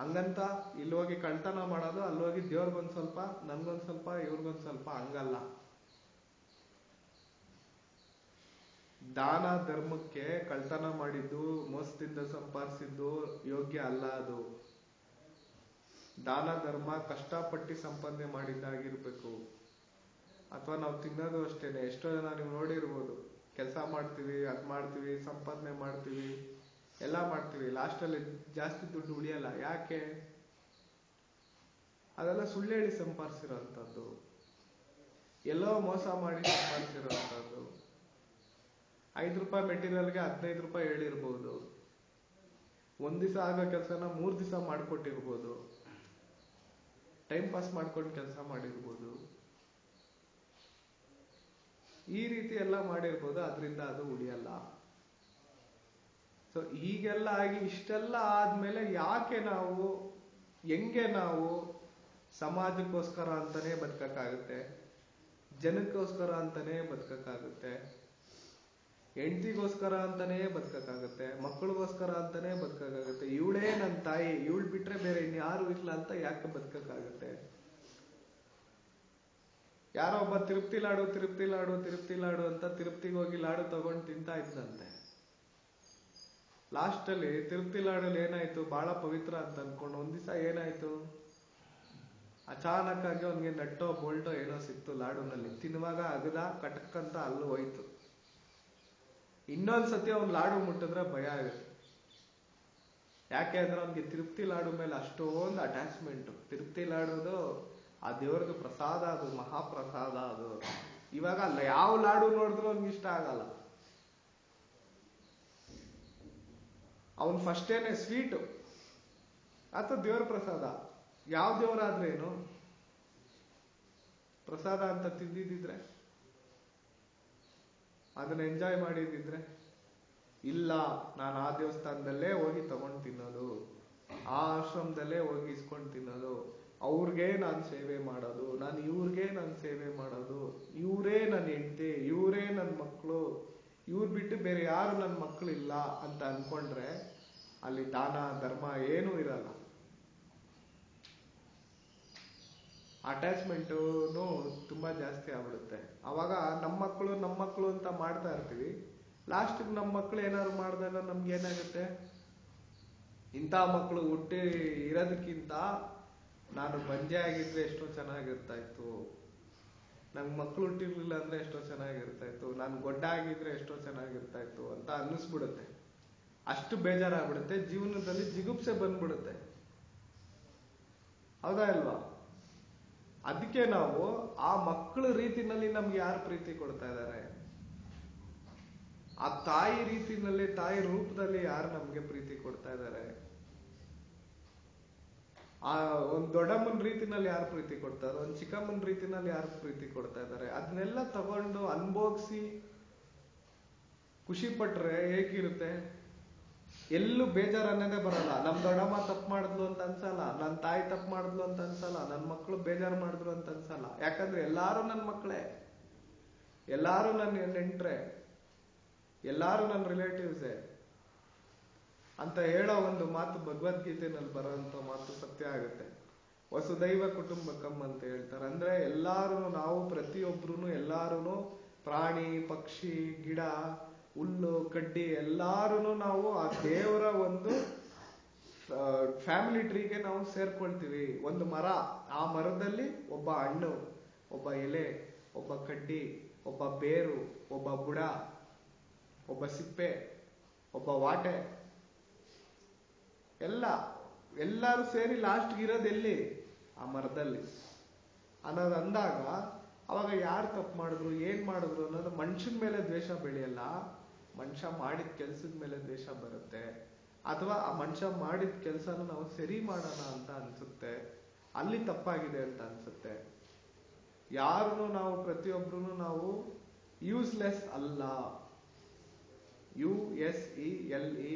ಹಂಗಂತ ಇಲ್ಲೋಗಿ ಕಳ್ತನ ಮಾಡೋದು, ಅಲ್ಲೋಗಿ ದೇವ್ರಿಗೊಂದ್ ಸ್ವಲ್ಪ, ನನ್ಗೊಂದ್ ಸ್ವಲ್ಪ, ಇವ್ರಿಗೊಂದ್ ಸ್ವಲ್ಪ, ಹಂಗಲ್ಲ. ದಾನ ಧರ್ಮಕ್ಕೆ ಕಳ್ತನ ಮಾಡಿದ್ದು, ಮೋಸದಿಂದ ಸಂಪಾದಿಸಿದ್ದು ಯೋಗ್ಯ ಅಲ್ಲ. ಅದು ದಾನ ಧರ್ಮ ಕಷ್ಟಪಟ್ಟು ಸಂಪಾದನೆ ಮಾಡಿದ್ದಾಗಿರ್ಬೇಕು. ಅಥವಾ ನಾವು ತಿನ್ನೋದು ಅಷ್ಟೇನೆ. ಎಷ್ಟೋ ಜನ ನೀವು ನೋಡಿರ್ಬೋದು, ಕೆಲಸ ಮಾಡ್ತೀವಿ, ಅದ್ ಮಾಡ್ತೀವಿ, ಸಂಪಾದನೆ ಮಾಡ್ತೀವಿ, ಎಲ್ಲ ಮಾಡ್ತೀವಿ, ಲಾಸ್ಟಲ್ಲಿ ಜಾಸ್ತಿ ದುಡ್ಡು ಉಳಿಯಲ್ಲ. ಯಾಕೆ? ಅದೆಲ್ಲ ಸುಳ್ಳು ಹೇಳಿ ಸಂಪಾದಿಸಿರೋಂಥದ್ದು, ಎಲ್ಲೋ ಮೋಸ ಮಾಡಿ ಸಂಪಾದಿಸಿರೋಂಥದ್ದು. 5 ರೂಪಾಯಿ ಮೆಟೀರಿಯಲ್ಗೆ 15 ರೂಪಾಯಿ ಹೇಳಿರ್ಬೋದು. ಒಂದ್ ದಿವಸ ಆಗೋ ಕೆಲಸನ 3 ದಿವಸ ಮಾಡ್ಕೊಟ್ಟಿರ್ಬೋದು. ಟೈಮ್ ಪಾಸ್ ಮಾಡ್ಕೊಂಡು ಕೆಲಸ ಮಾಡಿರ್ಬೋದು. ಈ ರೀತಿ ಎಲ್ಲ ಮಾಡಿರ್ಬೋದು. ಅದರಿಂದ ಅದು ಉಳಿಯಲ್ಲ. ಸೊ ಹೀಗೆಲ್ಲ ಆಗಿ ಇಷ್ಟೆಲ್ಲ ಆದ್ಮೇಲೆ ಯಾಕೆ ನಾವು, ಹೆಂಗೆ ನಾವು ಸಮಾಜಕ್ಕೋಸ್ಕರ ಅಂತಾನೆ ಬದುಕಕ್ಕಾಗುತ್ತೆ, ಜನಕ್ಕೋಸ್ಕರ ಅಂತಾನೆ ಬದುಕಕ್ಕಾಗುತ್ತೆ? ಹೆಂಡತಿಗೋಸ್ಕರ ಅಂತಾನೇ ಬದುಕಕ್ಕಾಗತ್ತೆ, ಮಕ್ಕಳಿಗೋಸ್ಕರ ಅಂತಾನೆ ಬದುಕಕ್ಕಾಗತ್ತೆ. ಇವಳೇ ನನ್ನ ತಾಯಿ, ಇವಳು ಬಿಟ್ರೆ ಬೇರೆ ಇನ್ಯಾರು ಇಲ್ಲ ಅಂತ ಯಾಕೆ ಬದುಕಕ್ಕಾಗತ್ತೆ? ಯಾರೋ ಒಬ್ಬ ತಿರುಪ್ತಿ ಲಾಡು ಅಂತ ತಿರುಪ್ತಿಗೆ ಹೋಗಿ ಲಾಡು ತಗೊಂಡು ತಿಂತಾ ಇದ್ದಂತೆ. ಲಾಸ್ಟ್ ಅಲ್ಲಿ ತಿರುಪ್ತಿ ಲಾಡಲ್ಲಿ ಏನಾಯ್ತು, ಬಹಳ ಪವಿತ್ರ ಅಂತ ಅನ್ಕೊಂಡು ಒಂದ್ ದಿವಸ ಏನಾಯ್ತು, ಅಚಾನಕ್ ಆಗಿ ಅವನ್ಗೆ ನಟ್ಟೋ ಬೋಲ್ಟೋ ಏನೋ ಸಿಕ್ತು ಲಾಡುನಲ್ಲಿ. ತಿನ್ನುವಾಗ ಅಗದ ಕಟಕ್ ಅಂತ ಅಲ್ಲೂ ಹೋಯ್ತು. ಇನ್ನೊಂದ್ಸತಿ ಅವ್ನ್ ಲಾಡು ಮುಟ್ಟಿದ್ರೆ ಭಯ ಆಗುತ್ತೆ. ಯಾಕೆ ಅಂದ್ರೆ ಅವ್ನಿಗೆ ತಿರುಪ್ತಿ ಲಾಡು ಮೇಲೆ ಅಷ್ಟೊಂದು ಅಟ್ಯಾಚ್ಮೆಂಟ್. ತಿರುಪ್ತಿ ಲಾಡುದು ಆ ದೇವ್ರದ್ದು ಪ್ರಸಾದ, ಅದು ಮಹಾಪ್ರಸಾದ ಅದು. ಇವಾಗ ಅಲ್ಲ ಯಾವ ಲಾಡು ನೋಡಿದ್ರು ಅವ್ನಿಗೆ ಇಷ್ಟ ಆಗಲ್ಲ. ಅವನ್ ಫಸ್ಟೇನೆ ಸ್ವೀಟು ಅಥವಾ ದೇವ್ರ ಪ್ರಸಾದ, ಯಾವ ದೇವರಾದ್ರೇನು ಪ್ರಸಾದ ಅಂತ ತಿಂದಿದ್ರೆ, ಅದನ್ನ ಎಂಜಾಯ್ ಮಾಡಿದಿದ್ರೆ, ಇಲ್ಲ ನಾನು ಆ ದೇವಸ್ಥಾನದಲ್ಲೇ ಹೋಗಿ ತಗೊಂಡು ತಿನ್ನೋದು, ಆ ಆಶ್ರಮದಲ್ಲೇ ಹೋಗಿ ಇಸ್ಕೊಂಡು ತಿನ್ನೋದು, ಅವ್ರಿಗೆ ನಾನು ಸೇವೆ ಮಾಡೋದು, ನಾನು ಇವ್ರಿಗೆ ನಾನು ಸೇವೆ ಮಾಡೋದು, ಇವರೇ ನನ್ನ ಹೆಂಡತಿ, ಇವರೇ ನನ್ನ ಮಕ್ಕಳು, ಇವ್ರು ಬಿಟ್ಟು ಬೇರೆ ಯಾರು ನನ್ನ ಮಕ್ಕಳಿಲ್ಲ ಅಂತ ಅನ್ಕೊಂಡ್ರೆ ಅಲ್ಲಿ ದಾನ ಧರ್ಮ ಏನೂ ಇರಲ್ಲ. ಅಟ್ಯಾಚ್ಮೆಂಟು ತುಂಬಾ ಜಾಸ್ತಿ ಆಗ್ಬಿಡುತ್ತೆ. ಅವಾಗ ನಮ್ಮ ಮಕ್ಕಳು ಅಂತ ಮಾಡ್ತಾ ಇರ್ತೀವಿ. ಲಾಸ್ಟ್ ನಮ್ಮ ಮಕ್ಕಳು ಏನಾದ್ರು ಮಾಡಿದಾಗ ನಮ್ಗೆ ಏನಾಗುತ್ತೆ, ಇಂಥ ಮಕ್ಕಳು ಹುಟ್ಟಿ ಇರೋದಕ್ಕಿಂತ ನಾನು ಬಂಜೆ ಆಗಿದ್ರೆ ಎಷ್ಟೋ ಚೆನ್ನಾಗಿರ್ತಾ ಇತ್ತು, ನಂಗೆ ಮಕ್ಕಳು ಹುಟ್ಟಿರ್ಲಿಲ್ಲ ಅಂದ್ರೆ ಎಷ್ಟೋ ಚೆನ್ನಾಗಿರ್ತಾ ಇತ್ತು, ನಾನು ಗೊಡ್ಡ ಆಗಿದ್ರೆ ಎಷ್ಟೋ ಚೆನ್ನಾಗಿರ್ತಾ ಇತ್ತು ಅಂತ ಅನ್ನಿಸ್ಬಿಡುತ್ತೆ. ಅಷ್ಟು ಬೇಜಾರಾಗ್ಬಿಡುತ್ತೆ, ಜೀವನದಲ್ಲಿ ಜಿಗುಪ್ಸೆ ಬಂದ್ಬಿಡುತ್ತೆ. ಹೌದಾ ಇಲ್ವಾ? ಅದಕ್ಕೆ ನಾವು ಆ ಮಕ್ಕಳ ರೀತಿನಲ್ಲಿ ನಮ್ಗೆ ಯಾರು ಪ್ರೀತಿ ಕೊಡ್ತಾ ಇದ್ದಾರೆ, ಆ ತಾಯಿ ರೀತಿನಲ್ಲಿ, ತಾಯಿ ರೂಪದಲ್ಲಿ ಯಾರು ನಮ್ಗೆ ಪ್ರೀತಿ ಕೊಡ್ತಾ ಇದ್ದಾರೆ, ಆ ಒಂದ್ ದೊಡ್ಡಮ್ಮನ ರೀತಿನಲ್ಲಿ ಯಾರು ಪ್ರೀತಿ ಕೊಡ್ತಾರೆ, ಒಂದ್ ಚಿಕ್ಕಮ್ಮನ ರೀತಿನಲ್ಲಿ ಯಾರು ಪ್ರೀತಿ ಕೊಡ್ತಾ ಇದ್ದಾರೆ, ಅದನ್ನೆಲ್ಲ ತಗೊಂಡು ಅನುಭೋಗಿಸಿ ಖುಷಿ ಪಟ್ರೆ ಹೇಗಿರುತ್ತೆ? ಎಲ್ಲೂ ಬೇಜಾರು ಅನ್ನೋದೇ ಬರಲ್ಲ. ನಮ್ ದೊಡ್ಡಮ್ಮ ತಪ್ಪು ಮಾಡಿದ್ಲು ಅಂತ ಅನ್ಸಲ್ಲ, ನನ್ನ ತಾಯಿ ತಪ್ಪು ಮಾಡಿದ್ಲು ಅಂತ ಅನ್ಸಲ್ಲ, ನನ್ನ ಮಕ್ಕಳು ಬೇಜಾರು ಮಾಡಿದ್ರು ಅಂತ ಅನ್ಸಲ್ಲ. ಯಾಕಂದ್ರೆ ಎಲ್ಲಾರು ನನ್ನ ಮಕ್ಕಳೇ, ಎಲ್ಲಾರು ನನ್ನ ನೆಂಟ್ರೆ, ಎಲ್ಲಾರು ನನ್ನ ರಿಲೇಟಿವ್ಸೇ ಅಂತ ಹೇಳೋ ಒಂದು ಮಾತು ಭಗವದ್ಗೀತೆನಲ್ಲಿ ಬರೋಂಥ ಮಾತು ಸತ್ಯ ಆಗುತ್ತೆ. ವಸುದೈವ ಕುಟುಂಬಕಂ ಅಂತ ಹೇಳ್ತಾರೆ. ಅಂದ್ರೆ ಎಲ್ಲಾರು, ನಾವು ಪ್ರತಿಯೊಬ್ರು ಎಲ್ಲಾರು, ಪ್ರಾಣಿ ಪಕ್ಷಿ ಗಿಡ ಹುಲ್ಲು ಕಡ್ಡಿ ಎಲ್ಲಾರು ನಾವು ಆ ದೇವರ ಒಂದು ಫ್ಯಾಮಿಲಿ ಟ್ರೀಗೆ ನಾವು ಸೇರ್ಕೊಳ್ತೀವಿ. ಒಂದು ಮರ, ಆ ಮರದಲ್ಲಿ ಒಬ್ಬ ಹಣ್ಣು, ಒಬ್ಬ ಎಲೆ, ಒಬ್ಬ ಕಡ್ಡಿ, ಒಬ್ಬ ಬೇರು, ಒಬ್ಬ ಬುಡ, ಒಬ್ಬ ಸಿಪ್ಪೆ, ಒಬ್ಬ ವಾಟೆ, ಎಲ್ಲರೂ ಸೇರಿ ಲಾಸ್ಟ್ಗೆ ಇರೋದೆಲ್ಲಿ? ಆ ಮರದಲ್ಲಿ ಅನ್ನೋದು ಅಂದಾಗ ಅವಾಗ ಯಾರು ತಪ್ಪು ಮಾಡಿದ್ರು, ಏನ್ ಮಾಡಿದ್ರು ಅನ್ನೋದು ಮನುಷ್ಯನ ಮೇಲೆ ದ್ವೇಷ ಬೆಳೆಯಲ್ಲ, ಮನುಷ್ಯ ಮಾಡಿದ ಕೆಲ್ಸದ ಮೇಲೆ ದ್ವೇಷ ಬರುತ್ತೆ. ಅಥವಾ ಆ ಮನುಷ್ಯ ಮಾಡಿದ ಕೆಲ್ಸನ ನಾವು ಸರಿ ಮಾಡೋಣ ಅಂತ ಅನ್ಸುತ್ತೆ, ಅಲ್ಲಿ ತಪ್ಪಾಗಿದೆ ಅಂತ ಅನ್ಸುತ್ತೆ. ಯಾರನ್ನು ನಾವು ಪ್ರತಿಯೊಬ್ರು ನಾವು ಯೂಸ್ಲೆಸ್ ಅಲ್ಲ, USELESS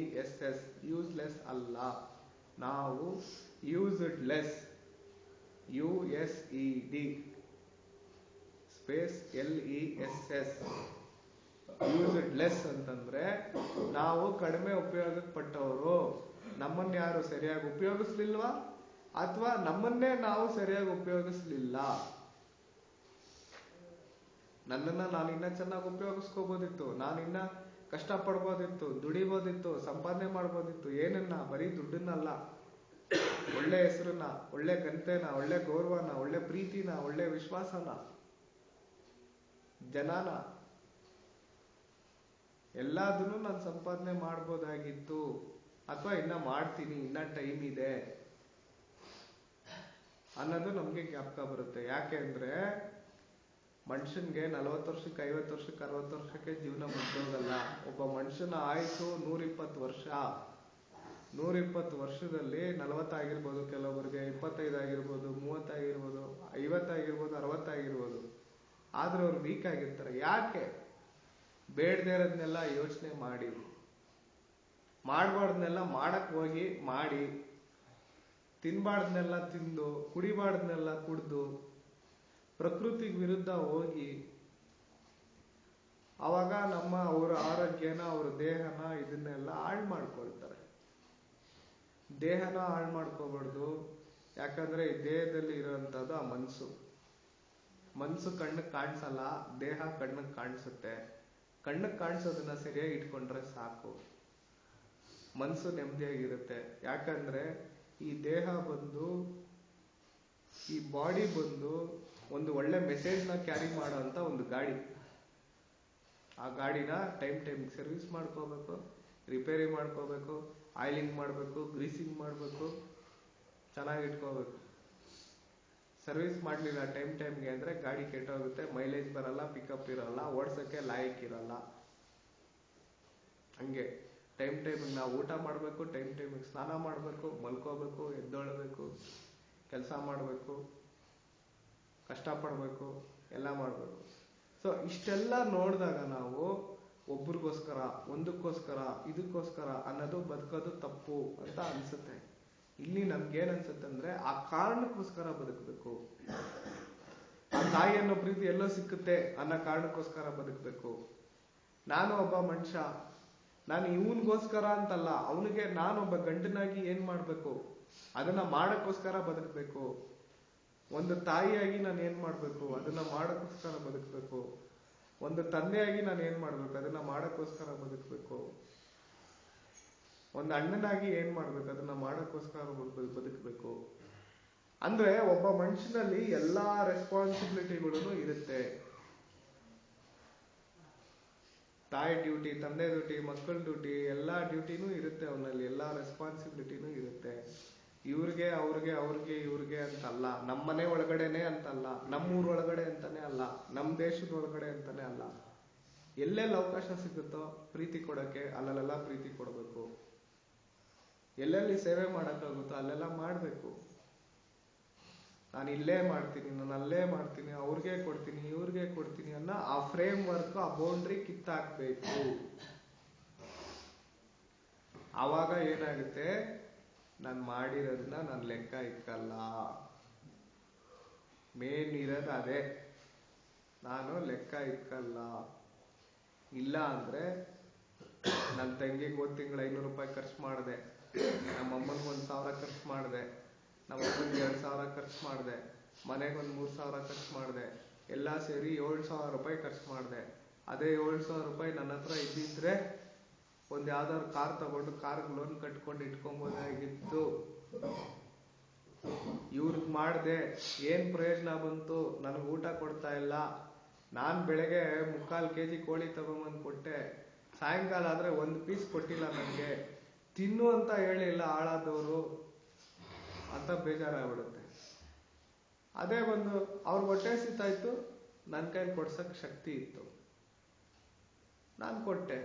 ಯೂಸ್ಲೆಸ್ ಅಲ್ಲ, ನಾವು ಯೂಸ್ಡ್ಲೆಸ್, USED ಸ್ಪೇಸ್ LESS ಯೂಸ್ಡ್ಲೆಸ್ ಅಂತಂದ್ರೆ ನಾವು ಕಡಿಮೆ ಉಪಯೋಗಕ್ಕೆ ಪಟ್ಟವರು. ನಮ್ಮನ್ನ ಯಾರು ಸರಿಯಾಗಿ ಉಪಯೋಗಿಸ್ಲಿಲ್ವಾ, ಅಥವಾ ನಮ್ಮನ್ನೇ ನಾವು ಸರಿಯಾಗಿ ಉಪಯೋಗಿಸ್ಲಿಲ್ಲ. ನನ್ನನ್ನ ನಾನಿನ್ನ ಚೆನ್ನಾಗಿ ಉಪಯೋಗಿಸ್ಕೋಬೋದಿತ್ತು, ನಾನಿನ್ನ ಕಷ್ಟ ಪಡ್ಬೋದಿತ್ತು, ದುಡಿಬೋದಿತ್ತು, ಸಂಪಾದನೆ ಮಾಡ್ಬೋದಿತ್ತು. ಏನನ್ನ? ಬರೀ ದುಡ್ಡನ್ನಲ್ಲ, ಒಳ್ಳೆ ಹೆಸರನ್ನ, ಒಳ್ಳೆ ಘನತೆನ, ಒಳ್ಳೆ ಗೌರವನ, ಒಳ್ಳೆ ಪ್ರೀತಿನ, ಒಳ್ಳೆ ವಿಶ್ವಾಸನ, ಜನನ, ಎಲ್ಲದನ್ನು ನಾನು ಸಂಪಾದನೆ ಮಾಡ್ಬೋದಾಗಿತ್ತು. ಅಥವಾ ಇನ್ನ ಮಾಡ್ತೀನಿ, ಇನ್ನ ಟೈಮ್ ಇದೆ ಅನ್ನೋದು ನಮ್ಗೆ ಜ್ಞಾಪಕ ಬರುತ್ತೆ. ಯಾಕೆ ಅಂದ್ರೆ ಮನುಷ್ಯನ್ಗೆ 40 ವರ್ಷಕ್ಕೆ 50 ವರ್ಷಕ್ಕೆ 60 ವರ್ಷಕ್ಕೆ ಜೀವನ ಮುಗ್ದೋಗಲ್ಲ. ಒಬ್ಬ ಮನುಷ್ಯನ ಆಯುಸ್ಸು 120 ವರ್ಷ. 120 ವರ್ಷದಲ್ಲಿ 40 ಆಗಿರ್ಬೋದು, ಕೆಲವೊಬ್ಬರಿಗೆ 25 ಆಗಿರ್ಬೋದು, 30 ಆಗಿರ್ಬೋದು, 50 ಆಗಿರ್ಬೋದು, 60 ಆಗಿರ್ಬೋದು. ಆದ್ರೆ ಅವ್ರು ವೀಕ್ ಆಗಿರ್ತಾರೆ. ಯಾಕೆ? ಬೇಡದೇ ಇರೋದ್ನೆಲ್ಲ ಯೋಚನೆ ಮಾಡಿ, ಮಾಡ್ಬಾರ್ದನ್ನೆಲ್ಲ ಮಾಡಕ್ ಹೋಗಿ ಮಾಡಿ, ತಿನ್ಬಾರ್ದನ್ನೆಲ್ಲ ತಿಂದು, ಕುಡಿಬಾರ್ದನ್ನೆಲ್ಲ ಕುಡ್ದು, ಪ್ರಕೃತಿಗೆ ವಿರುದ್ಧ ಹೋಗಿ, ಅವಾಗ ಅವರ ದೇಹನ ಇದನ್ನೆಲ್ಲ ಹಾಳು ಮಾಡ್ಕೊಳ್ತಾರೆ. ದೇಹನ ಹಾಳು ಮಾಡ್ಕೋಬಾರ್ದು. ಯಾಕಂದ್ರೆ ಈ ದೇಹದಲ್ಲಿ ಇರೋಂಥದ್ದು ಆ ಮನ್ಸು ಕಣ್ಣಿಗೆ ಕಾಣಿಸಲ್ಲ, ದೇಹ ಕಣ್ಣಿಗೆ ಕಾಣಿಸುತ್ತೆ. ಕಣ್ಣಿಗೆ ಕಾಣಿಸೋದನ್ನ ಸರಿಯಾಗಿ ಇಟ್ಕೊಂಡ್ರೆ ಸಾಕು, ಮನ್ಸು ನೆಮ್ಮದಿಯಾಗಿರುತ್ತೆ. ಯಾಕಂದ್ರೆ ಈ ದೇಹ ಬಂದು, ಈ ಬಾಡಿ ಬಂದು ಒಂದು ಒಳ್ಳೆ ಮೆಸೇಜ್ನ ಕ್ಯಾರಿ ಮಾಡೋ ಅಂತ ಒಂದು ಗಾಡಿ. ಆ ಗಾಡಿನ ಟೈಮ್ ಸರ್ವಿಸ್ ಮಾಡ್ಕೋಬೇಕು, ರಿಪೇರಿ ಮಾಡ್ಕೋಬೇಕು, ಆಯಿಲಿಂಗ್ ಮಾಡಬೇಕು, ಗ್ರೀಸಿಂಗ್ ಮಾಡಬೇಕು, ಚೆನ್ನಾಗಿ ಇಟ್ಕೋಬೇಕು. ಸರ್ವಿಸ್ ಮಾಡಲಿಲ್ಲ ಟೈಮ್ಗೆ ಅಂದ್ರೆ ಗಾಡಿ ಕೆಟ್ಟೋಗುತ್ತೆ, ಮೈಲೇಜ್ ಬರಲ್ಲ, ಪಿಕಪ್ ಇರಲ್ಲ, ಓಡ್ಸೋಕ್ಕೆ ಲಾಯಕ್ ಇರಲ್ಲ. ಹಂಗೆ ಟೈಮಿಗೆ ನಾವು ಊಟ ಮಾಡಬೇಕು, ಟೈಮಿಗೆ ಸ್ನಾನ ಮಾಡಬೇಕು, ಮಲ್ಕೋಬೇಕು, ಎದ್ದೊಳ್ಬೇಕು, ಕೆಲಸ ಮಾಡಬೇಕು, ಕಷ್ಟಪಡಬೇಕು, ಎಲ್ಲ ಮಾಡಬೇಕು. ಸೊ ಇಷ್ಟೆಲ್ಲ ನೋಡಿದಾಗ ನಾವು ಒಬ್ರಿಗೋಸ್ಕರ, ಒಂದಕ್ಕೋಸ್ಕರ, ಇದಕ್ಕೋಸ್ಕರ ಅನ್ನೋದು ಬದುಕೋದು ತಪ್ಪು ಅಂತ ಅನ್ಸುತ್ತೆ. ಇಲ್ಲಿ ನಮ್ಗೇನ್ ಅನ್ಸುತ್ತೆ ಅಂದ್ರೆ ಆ ಕಾರಣಕ್ಕೋಸ್ಕರ ಬದುಕಬೇಕು, ಆ ತಾಯಿ ಅನ್ನೋ ಪ್ರೀತಿ ಎಲ್ಲೋ ಸಿಕ್ಕುತ್ತೆ ಅನ್ನೋ ಕಾರಣಕ್ಕೋಸ್ಕರ ಬದುಕಬೇಕು. ನಾನು ಒಬ್ಬ ಮನುಷ್ಯ, ನಾನು ಇವನ್ಗೋಸ್ಕರ ಅಂತಲ್ಲ, ಅವನಿಗೆ ನಾನೊಬ್ಬ ಗಂಡನಾಗಿ ಏನ್ ಮಾಡ್ಬೇಕು ಅದನ್ನ ಮಾಡಕ್ಕೋಸ್ಕರ ಬದುಕಬೇಕು. ಒಂದು ತಾಯಿಯಾಗಿ ನಾನು ಏನ್ ಮಾಡ್ಬೇಕು ಅದನ್ನ ಮಾಡಕ್ಕೋಸ್ಕರ ಬದುಕಬೇಕು. ಒಂದು ತಂದೆಯಾಗಿ ನಾನು ಏನ್ ಮಾಡ್ಬೇಕು ಅದನ್ನ ಮಾಡಕ್ಕೋಸ್ಕರ ಬದುಕಬೇಕು. ಒಂದು ಅಣ್ಣನಾಗಿ ಏನ್ ಮಾಡ್ಬೇಕು ಅದನ್ನ ಮಾಡಕ್ಕೋಸ್ಕರ ಬದುಕಬೇಕು. ಅಂದ್ರೆ ಒಬ್ಬ ಮನುಷ್ಯನಲ್ಲಿ ಎಲ್ಲಾ ರೆಸ್ಪಾನ್ಸಿಬಿಲಿಟಿಗಳು ಇರುತ್ತೆ. ತಾಯಿ ಡ್ಯೂಟಿ, ತಂದೆ ಡ್ಯೂಟಿ, ಮಕ್ಕಳ ಡ್ಯೂಟಿ, ಎಲ್ಲಾ ಡ್ಯೂಟಿನೂ ಇರುತ್ತೆ ಅವನಲ್ಲಿ, ಎಲ್ಲಾ ರೆಸ್ಪಾನ್ಸಿಬಿಲಿಟಿನೂ ಇರುತ್ತೆ. ಇವ್ರಿಗೆ ಇವ್ರಿಗೆ ಅಂತಲ್ಲ, ನಮ್ಮನೆ ಒಳಗಡೆನೆ ಅಂತಲ್ಲ, ನಮ್ಮೂರ್ ಒಳಗಡೆ ಅಂತಾನೆ ಅಲ್ಲ, ನಮ್ ದೇಶದ ಒಳಗಡೆ ಅಂತಾನೆ ಅಲ್ಲ. ಎಲ್ಲೆಲ್ಲಿ ಅವಕಾಶ ಸಿಗುತ್ತೋ ಪ್ರೀತಿ ಕೊಡಕ್ಕೆ ಅಲ್ಲೆಲ್ಲ ಪ್ರೀತಿ ಕೊಡಬೇಕು. ಎಲ್ಲೆಲ್ಲಿ ಸೇವೆ ಮಾಡಕ್ಕಾಗುತ್ತೋ ಅಲ್ಲೆಲ್ಲ ಮಾಡ್ಬೇಕು. ನಾನು ಇಲ್ಲೇ ಮಾಡ್ತೀನಿ, ನಾನು ಅಲ್ಲೇ ಮಾಡ್ತೀನಿ, ಅವ್ರಿಗೆ ಕೊಡ್ತೀನಿ, ಇವ್ರಿಗೆ ಕೊಡ್ತೀನಿ ಅನ್ನೋ ಆ ಫ್ರೇಮ್ ವರ್ಕ್, ಆ ಬೌಂಡ್ರಿ ಕಿತ್ತಾಕ್ಬೇಕು. ಆವಾಗ ಏನಾಗುತ್ತೆ, ನಾನು ಮಾಡಿರೋದನ್ನ ನಾನು ಲೆಕ್ಕ ಇಕ್ಕಲ್ಲ. ಮೇನ್ ಇರೋದು ಅದೇ, ನಾನು ಲೆಕ್ಕ ಇಕ್ಕಲ್ಲ. ಇಲ್ಲ ಅಂದ್ರೆ ನನ್ನ ತಂಗಿಗೆ ಹೋದ ತಿಂಗಳು 500 ರೂಪಾಯಿ ಖರ್ಚು ಮಾಡಿದೆ, ನಮ್ಮ ಅಮ್ಮನಿಗೆ 1000 ಖರ್ಚು ಮಾಡಿದೆ, ನಮ್ಮ ಅಮ್ಮನಿಗೆ 2000 ಖರ್ಚು ಮಾಡಿದೆ, ಮನೆಗೆ 3000 ಖರ್ಚು ಮಾಡಿದೆ, ಎಲ್ಲ ಸೇರಿ 7000 ರೂಪಾಯಿ ಖರ್ಚು ಮಾಡಿದೆ. ಅದೇ 7000 ರೂಪಾಯಿ ನನ್ನ ಹತ್ರ ಇದ್ದಿದ್ರೆ ಒಂದ್ ಯಾವ್ದಾದ್ರು ಕಾರ್ ತಗೊಂಡು ಕಾರ್ಗೆ ಲೋನ್ ಕಟ್ಕೊಂಡು ಇಟ್ಕೊಂಬೋದಾಗಿತ್ತು. ಇವ್ರಿಗೆ ಮಾಡ್ದೆ, ಏನ್ ಪ್ರಯೋಜನ ಬಂತು? ನನಗೆ ಊಟ ಕೊಡ್ತಾ ಇಲ್ಲ. ನಾನ್ ಬೆಳಗ್ಗೆ 3/4 kg ಕೋಳಿ ತಗೊಂಬಂದು ಕೊಟ್ಟೆ, ಸಾಯಂಕಾಲ ಆದ್ರೆ 1 ಪೀಸ್ ಕೊಟ್ಟಿಲ್ಲ ನನಗೆ, ತಿನ್ನು ಅಂತ ಹೇಳಿಲ್ಲ ಹಾಳಾದವರು ಅಂತ ಬೇಜಾರಾಗ್ಬಿಡುತ್ತೆ. ಅದೇ ಬಂದು ಅವ್ರ ಹೊಟ್ಟೆ ಸಿತಾಯ್ತು, ನನ್ನ ಕೈಲಿ ಕೊಡ್ಸಕ್ ಶಕ್ತಿ ಇತ್ತು, ನಾನು ಕೊಟ್ಟೆ,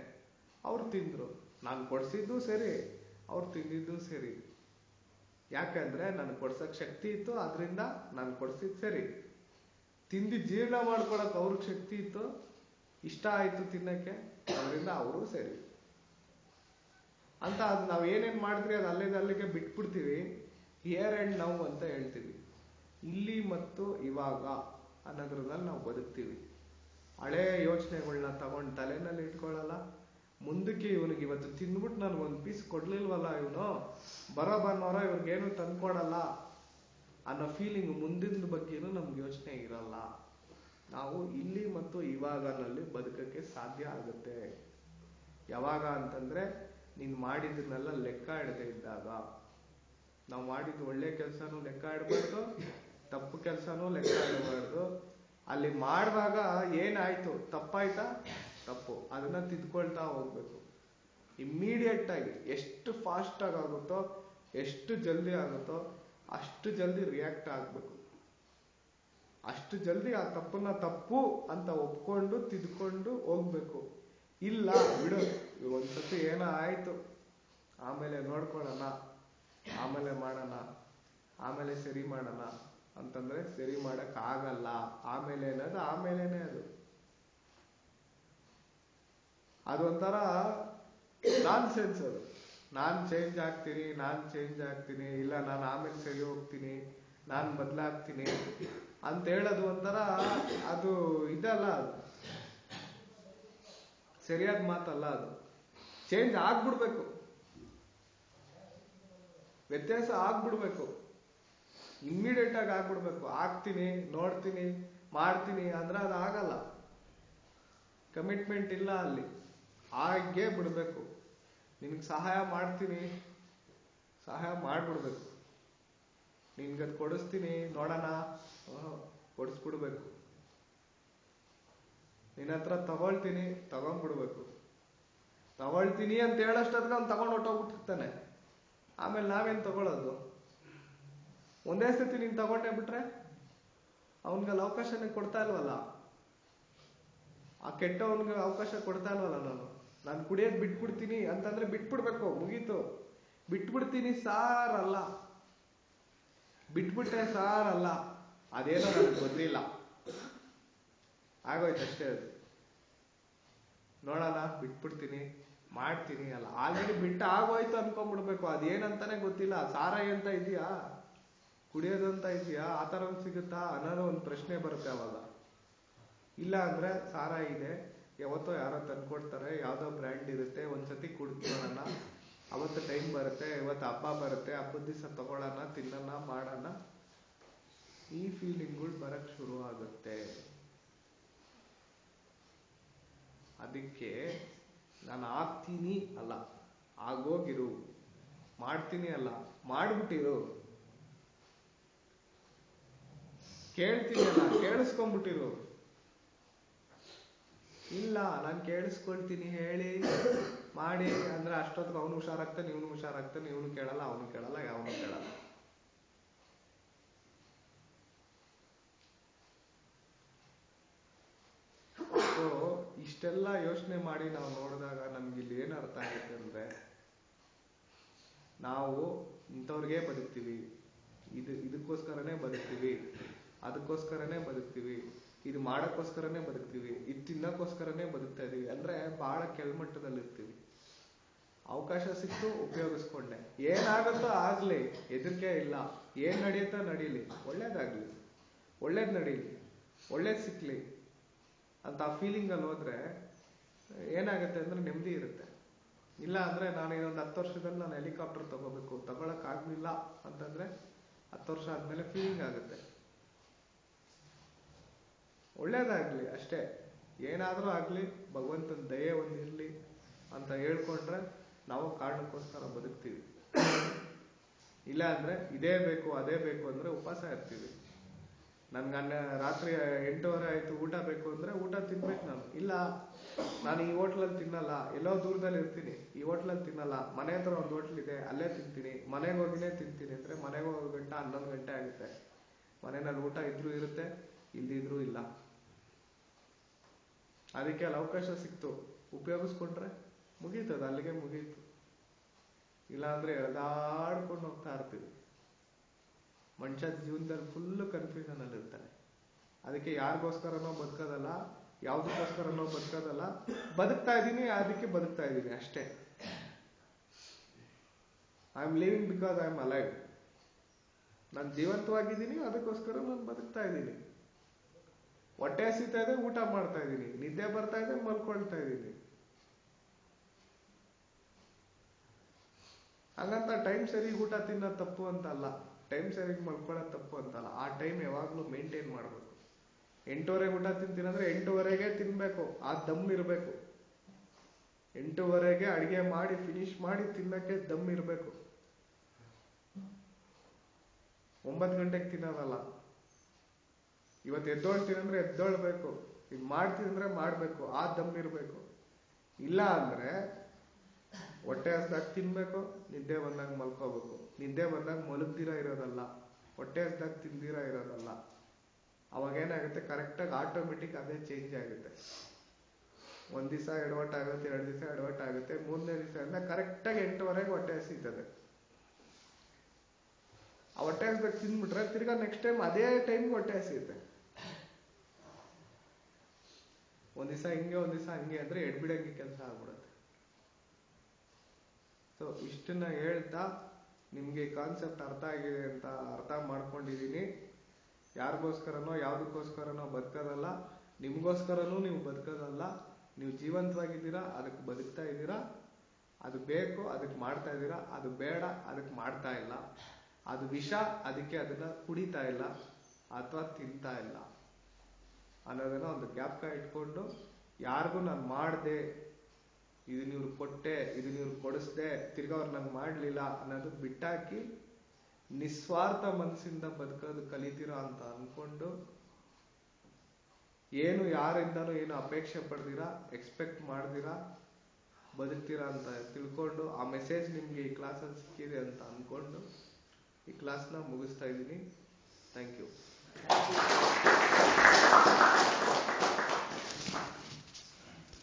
ಅವ್ರು ತಿಂದ್ರು. ನಾನು ಕೊಡ್ಸಿದ್ದು ಸರಿ, ಅವ್ರು ತಿಂದಿದ್ದು ಸರಿ. ಯಾಕಂದ್ರೆ ನನ್ಗೆ ಕೊಡ್ಸಕ್ ಶಕ್ತಿ ಇತ್ತು, ಅದರಿಂದ ನಾನು ಕೊಡ್ಸಿದ್ ಸರಿ. ತಿಂದು ಜೀರ್ಣ ಮಾಡ್ಕೊಳಕ್ ಅವ್ರಿಗೆ ಶಕ್ತಿ ಇತ್ತು, ಇಷ್ಟ ಆಯ್ತು ತಿನ್ನಕ್ಕೆ, ಅದರಿಂದ ಅವರು ಸರಿ ಅಂತ. ಅದು ನಾವ್ ಏನೇನ್ ಮಾಡಿದ್ರಿ ಅದು ಅಲ್ಲಿಗೆ ಬಿಟ್ಬಿಡ್ತೀವಿ. ಹಿಯರ್ ಅಂಡ್ ನೌ ಅಂತ ಹೇಳ್ತೀವಿ. ಇಲ್ಲಿ ಮತ್ತು ಇವಾಗ ಅನ್ನೋದ್ರಲ್ಲಿ ನಾವು ಬದುಕ್ತೀವಿ. ಹಳೆ ಯೋಚನೆಗಳನ್ನ ತಗೊಂಡು ತಲೆನಲ್ಲಿ ಇಟ್ಕೊಳ್ಳಲ್ಲ. ಮುಂದಕ್ಕೆ ಇವನಿಗೆ ಇವತ್ತು ತಿಂದ್ಬಿಟ್ಟು ನನ್ಗೆ 1 ಪೀಸ್ ಕೊಡ್ಲಿಲ್ವಲ್ಲ ಇವನು, ಬರೋ ಭಾನುವಾರ ಇವ್ರಿಗೇನು ತಂದ್ಕೊಡಲ್ಲ ಅನ್ನೋ ಫೀಲಿಂಗ್ ಮುಂದಿನ ಬಗ್ಗೆನೂ ನಮ್ಗೆ ಯೋಚನೆ ಇರಲ್ಲ. ನಾವು ಇಲ್ಲಿ ಮತ್ತು ಇವಾಗನಲ್ಲಿ ಬದುಕಕ್ಕೆ ಸಾಧ್ಯ ಆಗುತ್ತೆ. ಯಾವಾಗ ಅಂತಂದ್ರೆ ನೀನ್ ಮಾಡಿದ್ದನ್ನೆಲ್ಲ ಲೆಕ್ಕ ಇಡದೆ ಇದ್ದಾಗ. ನಾವು ಮಾಡಿದ್ದು ಒಳ್ಳೆ ಕೆಲಸನೂ ಲೆಕ್ಕ ಇಡಬಾರ್ದು, ತಪ್ಪು ಕೆಲಸನೂ ಲೆಕ್ಕ ಇಡಬಾರ್ದು. ಅಲ್ಲಿ ಮಾಡುವಾಗ ಏನಾಯ್ತು, ತಪ್ಪಾಯ್ತಾ, ತಪ್ಪು, ಅದನ್ನ ತಿದ್ಕೊಳ್ತಾ ಹೋಗ್ಬೇಕು. ಇಮ್ಮಿಡಿಯೇಟ್ ಆಗಿ ಎಷ್ಟು ಫಾಸ್ಟ್ ಆಗುತ್ತೋ, ಎಷ್ಟು ಜಲ್ದಿ ಆಗುತ್ತೋ ಅಷ್ಟು ಜಲ್ದಿ ರಿಯಾಕ್ಟ್ ಆಗ್ಬೇಕು. ಅಷ್ಟು ಜಲ್ದಿ ಆ ತಪ್ಪನ್ನ ತಪ್ಪು ಅಂತ ಒಪ್ಕೊಂಡು ತಿದ್ಕೊಂಡು ಹೋಗ್ಬೇಕು. ಇಲ್ಲ ಬಿಡು, ಒಂದ್ಸತಿ ಏನೋ ಆಯ್ತು, ಆಮೇಲೆ ನೋಡ್ಕೊಳ್ಳೋಣ, ಆಮೇಲೆ ಮಾಡೋಣ, ಆಮೇಲೆ ಸರಿ ಮಾಡೋಣ ಅಂತಂದ್ರೆ ಸರಿ ಮಾಡಕ್ ಆಗಲ್ಲ. ಆಮೇಲೆ ಅನ್ನೋದು ಆಮೇಲೆನೆ. ಅದೊಂಥರ ನಾನ್ ಸೆನ್ಸ್. ಅದು ನಾನ್ ಚೇಂಜ್ ಆಗ್ತೀನಿ, ಇಲ್ಲ ನಾನು ಆಮೇಲೆ ಸರಿ ಹೋಗ್ತೀನಿ, ನಾನ್ ಬದಲಾಗ್ತೀನಿ ಅಂತ ಹೇಳೋದು ಒಂಥರ ಅದು ಇದಲ್ಲ, ಅದು ಸರಿಯಾದ ಮಾತಲ್ಲ. ಅದು ಚೇಂಜ್ ಆಗ್ಬಿಡ್ಬೇಕು, ವ್ಯತ್ಯಾಸ ಆಗ್ಬಿಡ್ಬೇಕು, ಇಮ್ಮಿಡಿಯೇಟ್ ಆಗಿ ಆಗ್ಬಿಡ್ಬೇಕು. ಆಗ್ತೀನಿ, ನೋಡ್ತೀನಿ, ಮಾಡ್ತೀನಿ ಅಂದ್ರೆ ಅದು ಆಗಲ್ಲ. ಕಮಿಟ್ಮೆಂಟ್ ಇಲ್ಲ ಅಲ್ಲಿ, ಹಾಗೇ ಬಿಡ್ಬೇಕು. ನಿನ್ಗೆ ಸಹಾಯ ಮಾಡ್ತೀನಿ, ಸಹಾಯ ಮಾಡ್ಬಿಡ್ಬೇಕು. ನಿನ್ಗದ್ ಕೊಡಿಸ್ತೀನಿ ನೋಡೋಣ, ಕೊಡಿಸ್ಬಿಡ್ಬೇಕು. ನಿನ್ನ ಹತ್ರ ತಗೊಳ್ತೀನಿ, ತಗೊಂಡ್ಬಿಡ್ಬೇಕು. ತಗೊಳ್ತೀನಿ ಅಂತ ಹೇಳೋಷ್ಟೊತ್ತಿಗೆ ಅವ್ನು ತಗೊಂಡು ಹೊಟ್ಟೋಗ್ಬಿಟ್ಟಿರ್ತಾನೆ. ಆಮೇಲೆ ನಾವೇನ್ ತಗೊಳ್ಳೋದು? ಒಂದೇ ಸತಿ ನೀನ್ ತಗೊಂಡೇ ಬಿಟ್ರೆ ಅವನ್ಗಲ್ಲಿ ಅವಕಾಶನೇ ಕೊಡ್ತಾ ಇಲ್ವಲ್ಲ. ಆ ಕೆಟ್ಟವನ್ಗೆ ಅವಕಾಶ ಕೊಡ್ತಾ ಇಲ್ವಲ್ಲ. ನಾನು ಕುಡಿಯೋದ್ ಬಿಟ್ಬಿಡ್ತೀನಿ ಅಂತಂದ್ರೆ ಬಿಟ್ಬಿಡ್ಬೇಕು, ಮುಗೀತು. ಬಿಟ್ಬಿಡ್ತೀನಿ ಸಾರ್ ಅಲ್ಲ, ಬಿಟ್ಬಿಟ್ಟೆ ಸಾರ್ ಅಲ್ಲ, ಅದೇನೋ ನನಗೆ ಗೊತ್ತಿಲ್ಲ, ಆಗೋಯ್ತಷ್ಟೇ. ಅದು ನೋಡೋಣ, ಬಿಟ್ಬಿಡ್ತೀನಿ, ಮಾಡ್ತೀನಿ ಅಲ್ಲ, ಆಲ್ರೆಡಿ ಬಿಟ್ಟು ಆಗೋಯ್ತು ಅನ್ಕೊಂಡ್ಬಿಡ್ಬೇಕು. ಅದೇನಂತಾನೆ ಗೊತ್ತಿಲ್ಲ. ಸಾರಾಯಿ ಅಂತ ಇದೆಯಾ, ಕುಡಿಯೋದಂತ ಇದೆಯಾ, ಆ ಥರ ಒಂದು ಸಿಗುತ್ತಾ ಅನ್ನೋದು ಒಂದು ಪ್ರಶ್ನೆ ಬರುತ್ತೆ ಅವಾಗ. ಇಲ್ಲ ಅಂದ್ರೆ ಸಾರಾಯಿ ಇದೆ, ಯಾವತ್ತೋ ಯಾರೋ ತಂದ್ಕೊಡ್ತಾರೆ, ಯಾವ್ದೋ ಬ್ರ್ಯಾಂಡ್ ಇರುತ್ತೆ, ಒಂದ್ಸತಿ ಕುಡ್ಕೊಳ್ಳೋಣ, ಅವತ್ತು ಟೈಮ್ ಬರುತ್ತೆ, ಇವತ್ತು ಹಬ್ಬ ಬರುತ್ತೆ, ಹಬ್ಬದ ದಿವಸ ತಗೊಳ್ಳೋಣ, ತಿನ್ನೋಣ, ಮಾಡೋಣ, ಈ ಫೀಲಿಂಗ್ಗಳು ಬರಕ್ ಶುರು ಆಗುತ್ತೆ. ಅದಕ್ಕೆ ನಾನು ಆಗ್ತೀನಿ ಅಲ್ಲ, ಆಗೋಗಿರು. ಮಾಡ್ತೀನಿ ಅಲ್ಲ, ಮಾಡ್ಬಿಟ್ಟಿರು. ಕೇಳ್ತೀನಿ ಅಲ್ಲ, ಕೇಳಿಸ್ಕೊಂಡ್ಬಿಟ್ಟಿರು. ಇಲ್ಲ ನಾನು ಕೇಳಿಸ್ಕೊಳ್ತೀನಿ ಹೇಳಿ ಮಾಡಿ ಅಂದ್ರೆ ಅಷ್ಟೊತ್ತಿಗೆ ಅವನು ಹುಷಾರಾಗ್ತಾನೆ, ಇವನು ಹುಷಾರಾಗ್ತಾನೆ, ಇವನು ಕೇಳಲ್ಲ, ಅವನು ಕೇಳಲ್ಲ, ಯಾವನು ಕೇಳಲ್ಲ. ಸೊ ಇಷ್ಟೆಲ್ಲ ಯೋಚನೆ ಮಾಡಿ ನಾವು ನೋಡಿದಾಗ ನಮ್ಗೆ ಇಲ್ಲಿ ಏನು ಅರ್ಥ ಆಗುತ್ತೆ ಅಂದ್ರೆ, ನಾವು ಇಂಥವ್ರಿಗೆ ಬದುಕ್ತೀವಿ, ಇದಕ್ಕೋಸ್ಕರನೇ ಬದುಕ್ತೀವಿ, ಅದಕ್ಕೋಸ್ಕರನೇ ಬದುಕ್ತೀವಿ, ಇದು ಮಾಡಕ್ಕೋಸ್ಕರನೇ ಬದುಕ್ತೀವಿ, ಇದು ತಿನ್ನಕ್ಕೋಸ್ಕರನೇ ಬದುಕ್ತಾ ಇದೀವಿ ಅಂದ್ರೆ ಬಹಳ ಕೆಳಮಟ್ಟದಲ್ಲಿ ಇರ್ತೀವಿ. ಅವಕಾಶ ಸಿಕ್ತು, ಉಪಯೋಗಿಸ್ಕೊಂಡೆ, ಏನಾಗುತ್ತೋ ಆಗ್ಲಿ, ಹೆದರಿಕೆ ಇಲ್ಲ, ಏನ್ ನಡೆಯುತ್ತೋ ನಡೀಲಿ, ಒಳ್ಳೇದಾಗ್ಲಿ, ಒಳ್ಳೇದ್ ನಡೀಲಿ, ಒಳ್ಳೇದ್ ಸಿಕ್ಲಿ ಅಂತ ಆ ಫೀಲಿಂಗ್ ಅಲ್ಲಿ ಹೋದ್ರೆ ಏನಾಗುತ್ತೆ ಅಂದ್ರೆ ನೆಮ್ಮದಿ ಇರುತ್ತೆ. ಇಲ್ಲ ಅಂದ್ರೆ ನಾನು ಇನ್ನೊಂದು 10 ವರ್ಷದಲ್ಲಿ ನಾನು ಹೆಲಿಕಾಪ್ಟರ್ ತಗೋಬೇಕು, ತಗೊಳಕ್ ಆಗ್ಲಿಲ್ಲ ಅಂತಂದ್ರೆ 10 ವರ್ಷ ಆದ್ಮೇಲೆ ಫೀಲಿಂಗ್ ಆಗುತ್ತೆ. ಒಳ್ಳೇದಾಗ್ಲಿ ಅಷ್ಟೇ, ಏನಾದ್ರೂ ಆಗ್ಲಿ, ಭಗವಂತನ ದಯೆ ಒಂದಿರ್ಲಿ ಅಂತ ಹೇಳ್ಕೊಂಡ್ರೆ ನಾವು ಕಾರಣಕ್ಕೋಸ್ಕರ ಬದುಕ್ತೀವಿ. ಇಲ್ಲ ಅಂದ್ರೆ ಇದೇ ಬೇಕು ಅದೇ ಬೇಕು ಅಂದ್ರೆ ಉಪವಾಸ ಇರ್ತೀವಿ. ನನ್ಗೆ ರಾತ್ರಿ 8:30 ಆಯ್ತು, ಊಟ ಬೇಕು ಅಂದ್ರೆ ಊಟ ತಿನ್ಬೇಕು ನಾನು. ಇಲ್ಲ ನಾನು ಈ ಹೋಟ್ಲಲ್ಲಿ ತಿನ್ನಲ್ಲ, ಎಲ್ಲೋ ದೂರದಲ್ಲಿ ಇರ್ತೀನಿ, ಈ ಹೋಟ್ಲಲ್ಲಿ ತಿನ್ನಲ್ಲ, ಮನೆ ಹತ್ರ ಒಂದು ಹೋಟ್ಲ್ ಇದೆ ಅಲ್ಲೇ ತಿಂತೀನಿ, ಮನೆಗೆ ಹೋಗಿನೇ ತಿಂತೀನಿ ಅಂದ್ರೆ ಮನೆಗೆ ಹೋಗೋ ಗಂಟೆ 11 ಗಂಟೆ ಆಗುತ್ತೆ. ಮನೆಯಲ್ಲಿ ಊಟ ಇದ್ರೂ ಇರುತ್ತೆ, ಇಲ್ದಿದ್ರೂ ಇಲ್ಲ. ಅದಕ್ಕೆ ಅಲ್ಲಿ ಅವಕಾಶ ಸಿಕ್ತು, ಉಪಯೋಗಿಸ್ಕೊಂಡ್ರೆ ಮುಗೀತದ, ಅಲ್ಲಿಗೆ ಮುಗೀತು. ಇಲ್ಲಾಂದ್ರೆ ಎಳ್ದಾಡ್ಕೊಂಡು ಹೋಗ್ತಾ ಇರ್ತೀವಿ. ಮನುಷ್ಯ ಜೀವನದಲ್ಲಿ ಫುಲ್ ಕನ್ಫ್ಯೂಷನ್ ಅಲ್ಲಿ ಇರ್ತಾನೆ. ಅದಕ್ಕೆ ಯಾರಿಗೋಸ್ಕರನೋ ಬದುಕೋದಲ್ಲ, ಯಾವ್ದಕ್ಕೋಸ್ಕರನೋ ಬದುಕೋದಲ್ಲ, ಬದುಕ್ತಾ ಇದ್ದೀನಿ ಅದಕ್ಕೆ ಬದುಕ್ತಾ ಇದ್ದೀನಿ ಅಷ್ಟೇ. I am living because I am alive. ನಾನು ಜೀವಂತವಾಗಿದ್ದೀನಿ, ಅದಕ್ಕೋಸ್ಕರ ನಾನು ಬದುಕ್ತಾ ಇದ್ದೀನಿ. ಹೊಟ್ಟೆ ಹಸಿತಾ ಇದೆ, ಊಟ ಮಾಡ್ತಾ ಇದ್ದೀನಿ, ನಿದ್ದೆ ಬರ್ತಾ ಇದೆ, ಮಲ್ಕೊಳ್ತಾ ಇದ್ದೀನಿ. ಹಂಗಂತ ಟೈಮ್ ಸರಿ ಊಟ ತಿನ್ನೋದು ತಪ್ಪು ಅಂತಲ್ಲ, ಟೈಮ್ ಸರಿಗೆ ಮಲ್ಕೊಳ್ಳೋದು ತಪ್ಪು ಅಂತಲ್ಲ. ಆ ಟೈಮ್ ಯಾವಾಗ್ಲೂ ಮೇಂಟೈನ್ ಮಾಡ್ಬೇಕು. 8:30 ಊಟ ತಿಂತೀನಂದ್ರೆ 8:30ಗೆ ತಿನ್ಬೇಕು, ಆ ದಮ್ ಇರ್ಬೇಕು. 8:30ಗೆ ಅಡಿಗೆ ಮಾಡಿ ಫಿನಿಶ್ ಮಾಡಿ ತಿನ್ನಕ್ಕೆ ದಮ್ ಇರ್ಬೇಕು. 9 ಗಂಟೆಗೆ ತಿನ್ನೋದಲ್ಲ. ಇವತ್ತು ಎದ್ದೊಳ್ತೀನಂದ್ರೆ ಎದ್ದೊಳ್ಬೇಕು, ಈಗ ಮಾಡ್ತೀನಂದ್ರೆ ಮಾಡ್ಬೇಕು, ಆ ದಮ್ ಇರ್ಬೇಕು. ಇಲ್ಲ ಅಂದ್ರೆ ಹೊಟ್ಟೆ ಹಸ್ದಾಗ ತಿನ್ಬೇಕು, ನಿದ್ದೆ ಬಂದಾಗ ಮಲ್ಕೋಬೇಕು. ನಿದ್ದೆ ಬಂದಾಗ ಮಲಗ್ದಿರ ಇರೋದಲ್ಲ, ಹೊಟ್ಟೆ ಹಸ್ದಾಗ ತಿಂದಿರ ಇರೋದಲ್ಲ. ಅವಾಗ ಏನಾಗುತ್ತೆ, ಕರೆಕ್ಟಾಗಿ ಆಟೋಮೆಟಿಕ್ ಅದೇ ಚೇಂಜ್ ಆಗುತ್ತೆ. ಒಂದ್ ದಿವಸ ಎಡವಟ್ಟಾಗುತ್ತೆ, 2 ದಿವಸ ಎಡವಟ್ಟಾಗುತ್ತೆ, 3ನೇ ದಿವಸ ಅಂದ್ರೆ ಕರೆಕ್ಟಾಗಿ 8:00ವರೆಗೆ ಹೊಟ್ಟೆ ಹಸಿತದೆ. ಆ ಹೊಟ್ಟೆ ಹಸ್ದಾಗ ತಿಂದ್ಬಿಟ್ರೆ ತಿರ್ಗಾ ನೆಕ್ಸ್ಟ್ ಟೈಮ್ ಅದೇ ಟೈಮ್ ಹೊಟ್ಟೆ ಹಸಿಯುತ್ತೆ. ಒಂದ್ ದಿವಸ ಹಿಂಗೆ ಒಂದ್ ದಿವಸ ಹಂಗೆ ಅಂದ್ರೆ ಎಡ್ಬಿಡಂಗೆ ಕೆಲಸ ಆಗ್ಬಿಡುತ್ತೆ. ಸೊ ಇಷ್ಟನ್ನ ಹೇಳ್ತಾ ನಿಮ್ಗೆ ಕಾನ್ಸೆಪ್ಟ್ ಅರ್ಥ ಆಗಿದೆ ಅಂತ ಅರ್ಥ ಮಾಡ್ಕೊಂಡಿದೀನಿ. ಯಾರಿಗೋಸ್ಕರನೋ ಯಾವ್ದಕ್ಕೋಸ್ಕರನೋ ಬದುಕೋದಲ್ಲ, ನಿಮ್ಗೋಸ್ಕರನೂ ನೀವು ಬದುಕೋದಲ್ಲ. ನೀವು ಜೀವಂತವಾಗಿದ್ದೀರಾ, ಅದಕ್ಕೆ ಬದುಕ್ತಾ ಇದ್ದೀರಾ. ಅದು ಬೇಕು ಅದಕ್ಕೆ ಮಾಡ್ತಾ ಇದ್ದೀರಾ, ಅದು ಬೇಡ ಅದಕ್ಕೆ ಮಾಡ್ತಾ ಇಲ್ಲ, ಅದು ವಿಷ ಅದಕ್ಕೆ ಅದನ್ನ ಕುಡಿತಾ ಇಲ್ಲ ಅಥವಾ ತಿಂತಾ ಇಲ್ಲ ಅನ್ನೋದನ್ನ ಒಂದು ಜ್ಞಾಪಕ ಇಟ್ಕೊಂಡು, ಯಾರಿಗೂ ನಾನು ಮಾಡ್ದೆ, ಇದನ್ನ ಇವ್ರು ಕೊಟ್ಟೆ, ಇದನ್ನ ಇವ್ರು ಕೊಡಿಸ್ದೆ, ತಿರ್ಗಾ ಅವ್ರು ನಂಗೆ ಮಾಡ್ಲಿಲ್ಲ ಅನ್ನೋದು ಬಿಟ್ಟಾಕಿ ನಿಸ್ವಾರ್ಥ ಮನಸ್ಸಿಂದ ಬದುಕೋದು ಕಲಿತೀರಾ ಅಂತ ಅನ್ಕೊಂಡು, ಏನು ಯಾರಿಂದನೂ ಏನು ಅಪೇಕ್ಷೆ ಪಡ್ದಿರಾ, ಎಕ್ಸ್ಪೆಕ್ಟ್ ಮಾಡ್ದಿರಾ ಬದುಕ್ತೀರಾ ಅಂತ ತಿಳ್ಕೊಂಡು, ಆ ಮೆಸೇಜ್ ನಿಮ್ಗೆ ಈ ಕ್ಲಾಸಲ್ಲಿ ಸಿಕ್ಕಿದೆ ಅಂತ ಅನ್ಕೊಂಡು ಈ ಕ್ಲಾಸ್ನ ಮುಗಿಸ್ತಾ ಇದ್ದೀನಿ. Thank you.